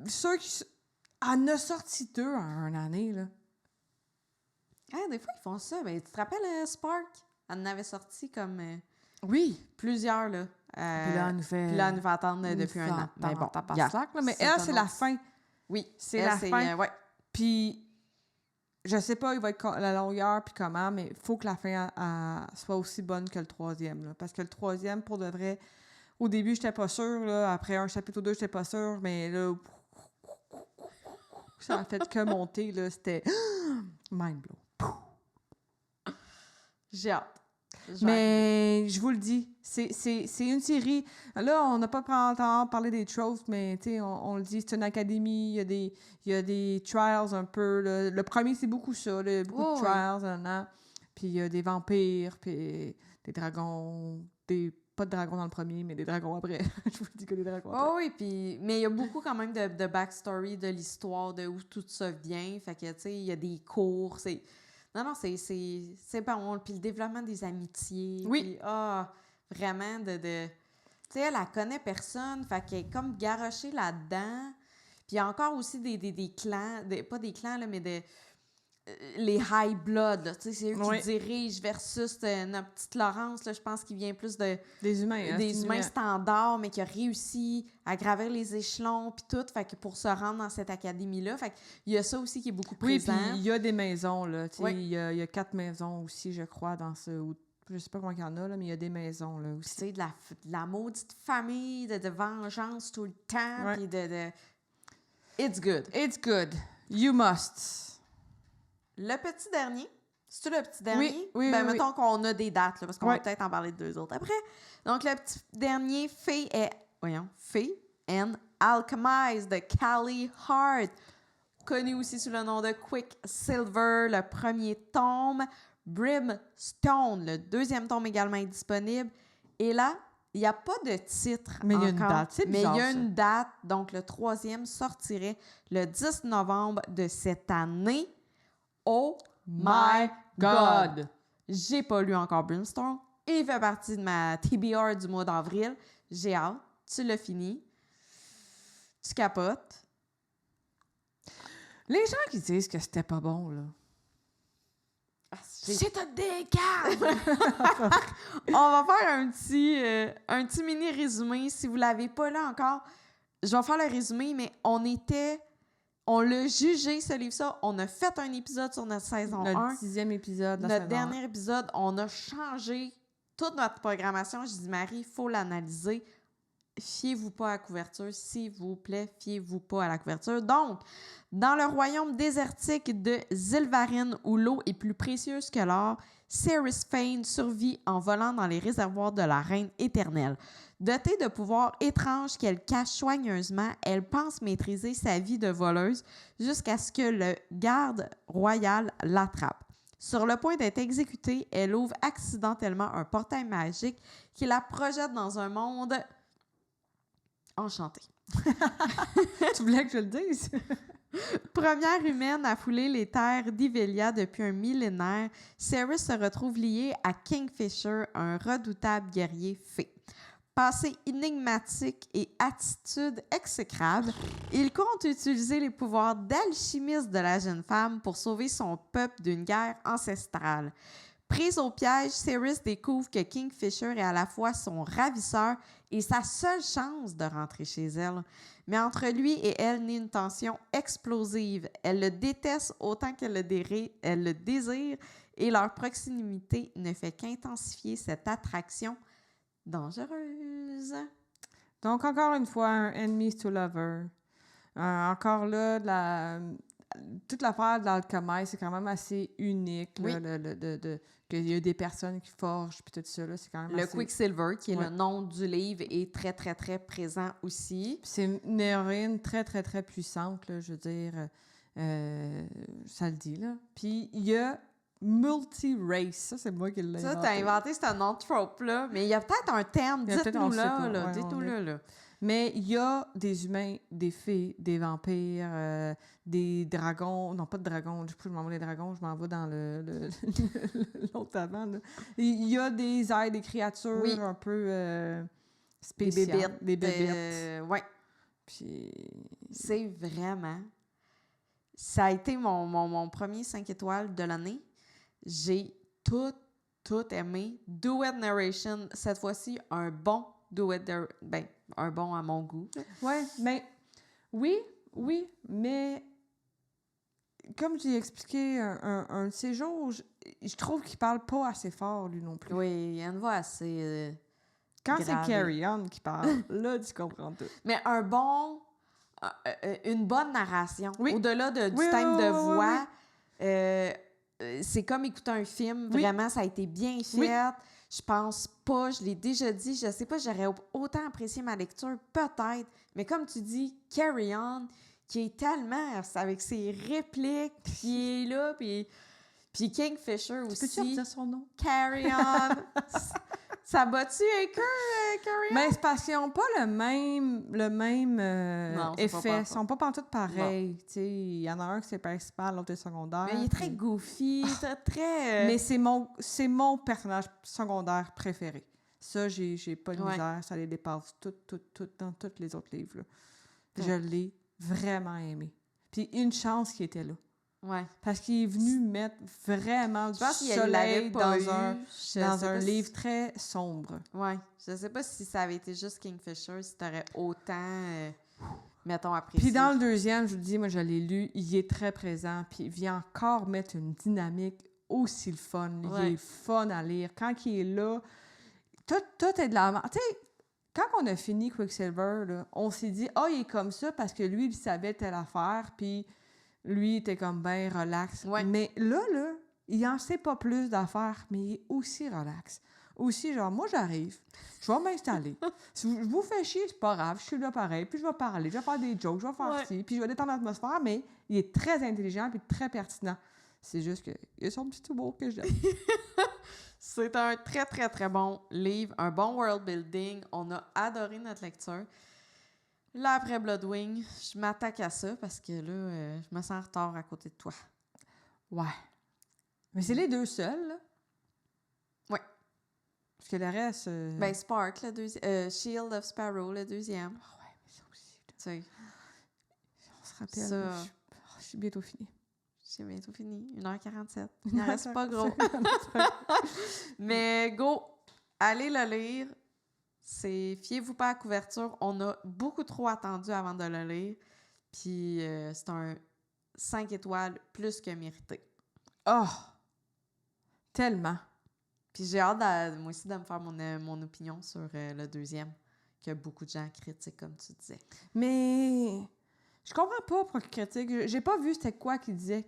ceux qui... Elle en a sorti 2 en une année, là. Ah, des fois, ils font ça. Mais tu te rappelles Spark? Elle en avait sorti comme Oui. plusieurs, là. Puis là, elle nous fait... Puis là, elle nous fait attendre depuis un an. Mais bon, gars, mais c'est elle, un c'est la autre- fin. Oui, C'est elle, la fin. ouais. Puis, je sais pas, il va être la longueur puis comment, mais il faut que la fin soit aussi bonne que le troisième. Là, parce que le troisième, pour de vrai, au début, j'étais pas sûre. Là, après un chapitre ou 2, j'étais pas sûre. Mais là, ça a fait que monter. Là, c'était mind blow. J'ai hâte. Mais je vous le dis, c'est une série. Là, on n'a pas entendu parler des tropes, mais on le dit, c'est une académie, il y a des trials un peu. Le premier, c'est beaucoup ça, là, beaucoup de trials. Puis il y a des vampires, puis des dragons, pas de dragons dans le premier, mais des dragons après. Je vous dis que des dragons après. Oh oui, puis mais il y a beaucoup quand même de backstory de l'histoire, de où tout ça vient. Fait que, tu sais, il y a des cours, Non, c'est bon. Puis le développement des amitiés. Oui. Puis, vraiment, tu sais, elle connaît personne. Fait qu'elle est comme garochée là-dedans. Puis il y a encore aussi des clans, pas des clans, là, mais les high blood, là, tu sais, c'est eux qui dirigent versus notre petite Laurence, là, je pense qu'il vient plus des humains. Hein, des humains standards, mais qui a réussi à gravir les échelons puis tout, fait que pour se rendre dans cette académie-là, fait qu'il y a ça aussi qui est beaucoup présent. Oui, puis il y a des maisons, là, tu sais, Oui. il y a 4 maisons aussi, je crois, dans ce... Je sais pas combien il y en a, là, mais il y a des maisons, là, aussi. Tu sais, de la maudite famille, de vengeance tout le temps, puis de... It's good. It's good. You must. Le petit dernier, c'est-tu le petit dernier? Oui, mettons qu'on a des dates, là, parce qu'on va Ouais. peut-être en parler de 2 autres après. Donc, le petit dernier, Fae and Alchemize de Callie Hart, connu aussi sous le nom de Quicksilver, le premier tome. Brimstone. Le 2e tome également est disponible. Et là, il n'y a pas de titre Mais il y a encore, une date, c'est bizarre, mais il y a ça. une date. Donc, le 3e sortirait le 10 novembre de cette année. Oh my God! J'ai pas lu encore Brimstone. Il fait partie de ma TBR du mois d'avril. J'ai hâte. Tu l'as fini. Tu capotes. Les gens qui disent que c'était pas bon, là. C'est un décalage! On va faire un petit mini résumé. Si vous ne l'avez pas là encore, je vais faire le résumé, mais on l'a jugé, ce livre-là. On a fait un épisode sur notre saison 1. Le 10e épisode de la Notre saison 1. dernier épisode, on a changé toute notre programmation. Je dis, Marie, il faut l'analyser. Fiez-vous pas à la couverture, s'il vous plaît, fiez-vous pas à la couverture. Donc, dans le royaume désertique de Zilvarine, où l'eau est plus précieuse que l'or, Cerys Fane survit en volant dans les réservoirs de la Reine éternelle. Dotée de pouvoirs étranges qu'elle cache soigneusement, elle pense maîtriser sa vie de voleuse jusqu'à ce que le garde royal l'attrape. Sur le point d'être exécutée, elle ouvre accidentellement un portail magique qui la projette dans un monde enchanté. Tu voulais que je le dise? Première humaine à fouler les terres d'Ivelia depuis un millénaire, Cerys se retrouve liée à Kingfisher, un redoutable guerrier fée. Passé énigmatique et attitude exécrable, il compte utiliser les pouvoirs d'alchimiste de la jeune femme pour sauver son peuple d'une guerre ancestrale. Prise au piège, Cerys découvre que Kingfisher est à la fois son ravisseur et sa seule chance de rentrer chez elle. Mais entre lui et elle naît une tension explosive. Elle le déteste autant qu'elle le désire et leur proximité ne fait qu'intensifier cette attraction dangereuse. Donc, encore une fois, un enemies to lover. Encore là, toute l'affaire de l'alchimie, c'est quand même assez unique. Oui. Qu'il y a des personnes qui forgent, puis tout ça, là, c'est quand même Le assez... Quicksilver, qui est Ouais. le nom du livre, est très, très, très présent aussi. Puis c'est une héroïne très, très, très puissante, là, je veux dire. Ça le dit, là. Puis il y a multi-race. Ça, c'est moi qui l'ai Ça, inventé. t'as inventé ce nom trope-là, mais il y a peut-être un terme. Il y a peut-être, on Dites-nous le sait là, pas. là. Ouais, Dites-nous là. Mais il y a des humains, des fées, des vampires, des dragons. Non, pas de dragons. Je m'en vais les dragons, je m'en vais dans l'autre avant. Là. Il y a des airs, des créatures Oui. un peu Des spéciales. bébites. Des bébites. Ouais. Puis... C'est vraiment... Ça a été mon premier 5 étoiles de l'année. J'ai tout aimé. Duet narration, cette fois-ci, un bon duet... un bon à mon goût. Ouais, mais oui, mais comme j'ai expliqué un de ces jours, je trouve qu'il parle pas assez fort, lui non plus. Oui, il y a une voix assez... Quand grave. c'est Carry On qui parle, là, tu comprends tout. Mais une bonne narration. Oui. Au-delà du Oui, thème oui, de oui, voix, c'est comme écouter un film. Oui. Vraiment, ça a été bien fait. Oui. Je pense pas, je l'ai déjà dit, je sais pas, j'aurais autant apprécié ma lecture, peut-être. Mais comme tu dis, Carry On, qui est tellement avec ses répliques, qui est là, puis Kingfisher aussi. Peux-tu redire son nom? Carry On. Ça bat-tu un cœur, Carry On? Mais c'est parce qu'ils n'ont pas le même Non, c'est pas effet. pareil. Ils sont pas pantoute pareils. Il y en a un qui c'est principal, l'autre est secondaire. Mais il est très puis- goofy, très... Mais c'est mon personnage secondaire préféré. Ça, j'ai pas de Ouais. misère. Ça les dépasse tout dans tous les autres livres. Là. Ouais. Je l'ai vraiment aimé. Puis une chance qu'il était là. Ouais. Parce qu'il est venu mettre vraiment du Je pense qu'il soleil l'avait pas dans un, eu. Je sais dans pas un si- livre très sombre. Ouais. Je sais pas si ça avait été juste Kingfisher, si t'aurais autant, mettons, apprécié. Puis dans le deuxième, je vous le dis, moi je l'ai lu, il est très présent, puis il vient encore mettre une dynamique aussi le fun. Ouais. Il est fun à lire. Quand il est là, tout est de la... Tu sais, quand on a fini Quicksilver, là, on s'est dit, il est comme ça parce que lui, il savait telle affaire, puis lui, il était comme bien relax. Ouais. Mais là, il en sait pas plus d'affaires, mais il est aussi relax. Aussi, genre, moi, j'arrive, je vais m'installer. Si je vous fais chier, c'est pas grave, je suis là pareil, puis je vais parler, je vais faire des jokes, je vais faire Ouais. ci, puis je vais détendre l'atmosphère, mais il est très intelligent puis très pertinent. C'est juste qu'ils sont petits tout beaux que j'aime. C'est un très, très, très bon livre, un bon world building. On a adoré notre lecture. Là, après Bloodwing, je m'attaque à ça parce que là, je me sens en retard à côté de toi. Ouais. Mais c'est les 2 seuls, là. Ouais. Parce que le reste... Ben, Spark, le deuxième. Shield of Sparrow, le deuxième. Ah ouais, mais ça aussi... Tu sais, On se rappelle. ça, Je suis bientôt finie. c'est bientôt fini. 1h47. Il n'en reste pas gros. Mais go, allez le lire. Fiez-vous pas à la couverture. On a beaucoup trop attendu avant de le lire. Puis c'est un 5 étoiles plus que mérité. Oh! Tellement. Puis j'ai hâte, moi aussi, de me faire mon opinion sur le deuxième, que beaucoup de gens critiquent, comme tu disais. Mais je comprends pas pourquoi ils critiquent. J'ai pas vu c'était quoi qu'ils disaient.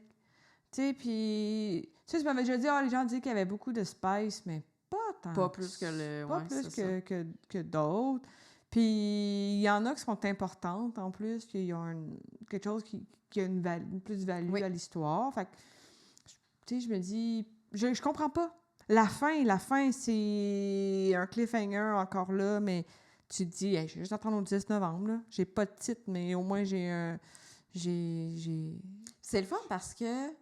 Tu sais, puis... Tu sais, tu m'avais déjà dit, les gens disaient qu'il y avait beaucoup de spice, mais pas tant. Pas plus que le... Pas ouais, plus c'est que d'autres. Puis il y en a qui sont importantes, en plus, qui ont quelque chose qui a une plus-value Oui. à l'histoire. Fait que, tu sais, je me dis... Je comprends pas. La fin, c'est un cliffhanger encore là, mais tu te dis, hey, je vais juste attendre au 10 novembre, là. J'ai pas de titre, mais au moins j'ai un... C'est le fun parce que, tu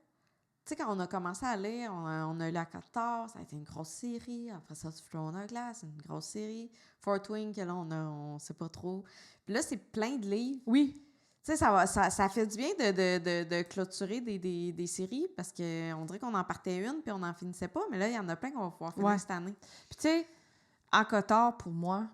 sais, quand on a commencé à lire, on a lu à 14, ça a été une grosse série. Après ça, Throne of Glass, une grosse série. Fort Wing, que là, on sait pas trop. Puis là, c'est plein de livres. Oui. Tu sais, ça fait du bien de clôturer des séries parce qu'on dirait qu'on en partait une puis on n'en finissait pas. Mais là, il y en a plein qu'on va pouvoir finir cette année. Puis tu sais, à Cotard, pour moi,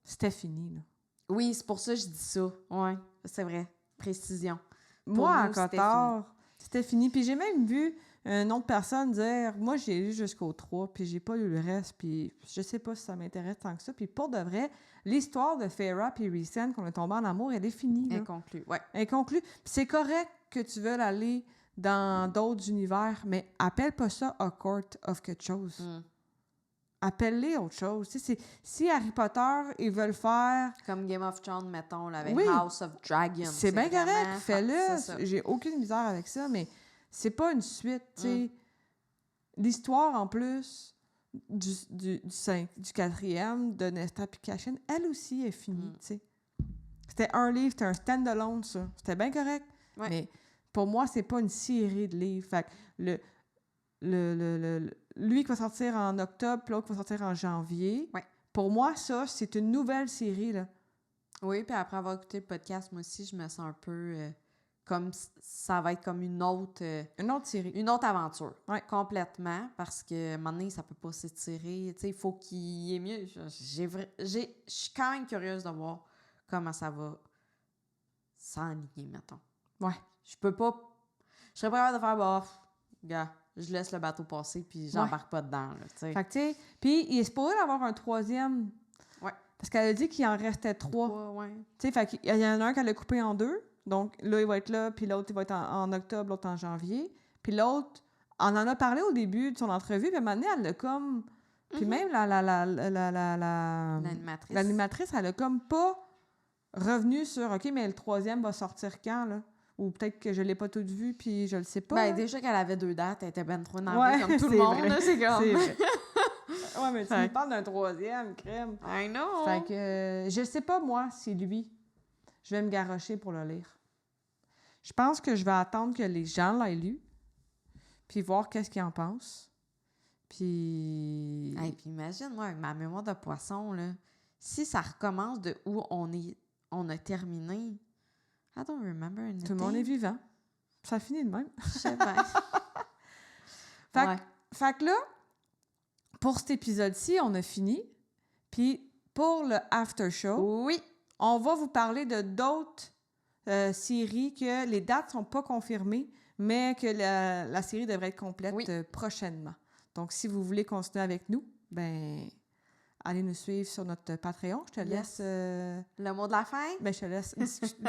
c'était fini, là. Oui, c'est pour ça que je dis ça. Oui, c'est vrai. Précision. Moi, à nous, c'était Cotard, c'était fini. Puis j'ai même vu une autre personne dire, moi, j'ai lu jusqu'au 3, puis j'ai pas lu le reste, puis je sais pas si ça m'intéresse tant que ça. Puis pour de vrai, l'histoire de Feyre et Rhysand, qu'on est tombé en amour, elle est finie, là. Inconclu, ouais. Elle est conclue. Puis c'est correct que tu veuilles aller dans d'autres univers, mais appelle pas ça A Court of quelque chose. Appelle-les autre chose. Tu sais, si Harry Potter, ils veulent faire... Comme Game of Thrones, mettons, là, avec Oui. House of Dragons. C'est bien vraiment... correct, c'est ça. fais-le. J'ai aucune misère avec ça, mais c'est pas une suite, tu sais. L'histoire, en plus, du 4e, de Nesta Picachin, elle aussi est finie, tu sais. C'était un livre, c'était un stand-alone, ça. C'était bien correct, Ouais. mais pour moi, c'est pas une série de livres. Fait que lui qui va sortir en octobre, puis l'autre qui va sortir en janvier, Ouais. pour moi, ça, c'est une nouvelle série, là. Oui, puis après avoir écouté le podcast, moi aussi, je me sens un peu comme ça va être comme une autre série. une autre aventure. Ouais. Complètement, parce que maintenant, ça peut pas s'étirer. Tu sais, il faut qu'il y ait mieux. Je suis quand même curieuse de voir comment ça va s'enligner, mettons. Ouais. Je serais pas capable de faire, bah, gars, je laisse le bateau passer, puis j'embarque pas dedans, là, tu sais. Fait que, tu sais, puis il est supposé avoir un 3e. Ouais. Parce qu'elle a dit qu'il en restait 3. Ouais. Tu sais, fait qu'il y en a un qu'elle a coupé en 2. Donc là, il va être là, puis l'autre, il va être en octobre, l'autre en janvier. Puis l'autre, on en a parlé au début de son entrevue, puis à un moment donné, elle a comme... Puis même l'animatrice, elle a comme pas revenu sur, OK, mais le 3e va sortir quand, là? Ou peut-être que je l'ai pas tout vu, puis je le sais pas. Ben, déjà qu'elle avait 2 dates, elle était ben trop énervée, Ouais, comme tout le c'est monde, vrai. là, c'est comme... C'est vrai. Ouais, mais tu Fait me parles d'un 3e, crème. I know! Fait que je sais pas, moi, si lui, je vais me garrocher pour le lire. Je pense que je vais attendre que les gens l'aient lu, puis voir qu'est-ce qu'ils en pensent. Puis... Hey, puis imagine, moi, avec ma mémoire de poisson, là, si ça recommence de où on a terminé, I don't remember anything. Tout le monde est vivant. Ça finit de même. Je sais bien. Fait que là, pour cet épisode-ci, on a fini. Puis pour le after show, Oui. on va vous parler de d'autres séries que les dates sont pas confirmées, mais que la série devrait être complète prochainement. Donc, si vous voulez continuer avec nous, ben allez nous suivre sur notre Patreon. Je te laisse... Le mot de la fin? Ben, je te laisse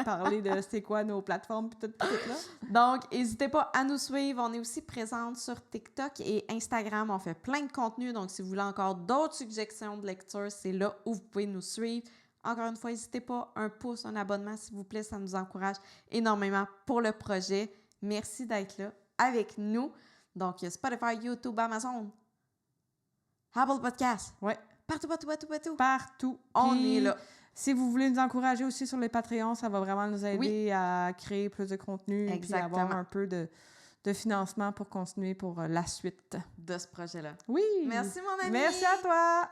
parler de c'est quoi nos plateformes puis tout là. Donc, n'hésitez pas à nous suivre. On est aussi présente sur TikTok et Instagram. On fait plein de contenu. Donc, si vous voulez encore d'autres suggestions de lecture, c'est là où vous pouvez nous suivre. Encore une fois, n'hésitez pas. Un pouce, un abonnement, s'il vous plaît. Ça nous encourage énormément pour le projet. Merci d'être là avec nous. Donc, Spotify, YouTube, Amazon, Apple Podcast. Ouais. Partout. Partout. On Puis, est là. si vous voulez nous encourager aussi sur les Patreons, ça va vraiment nous aider à créer plus de contenu et avoir un peu de financement pour continuer pour la suite de ce projet-là. Oui! Merci, mon ami! Merci à toi!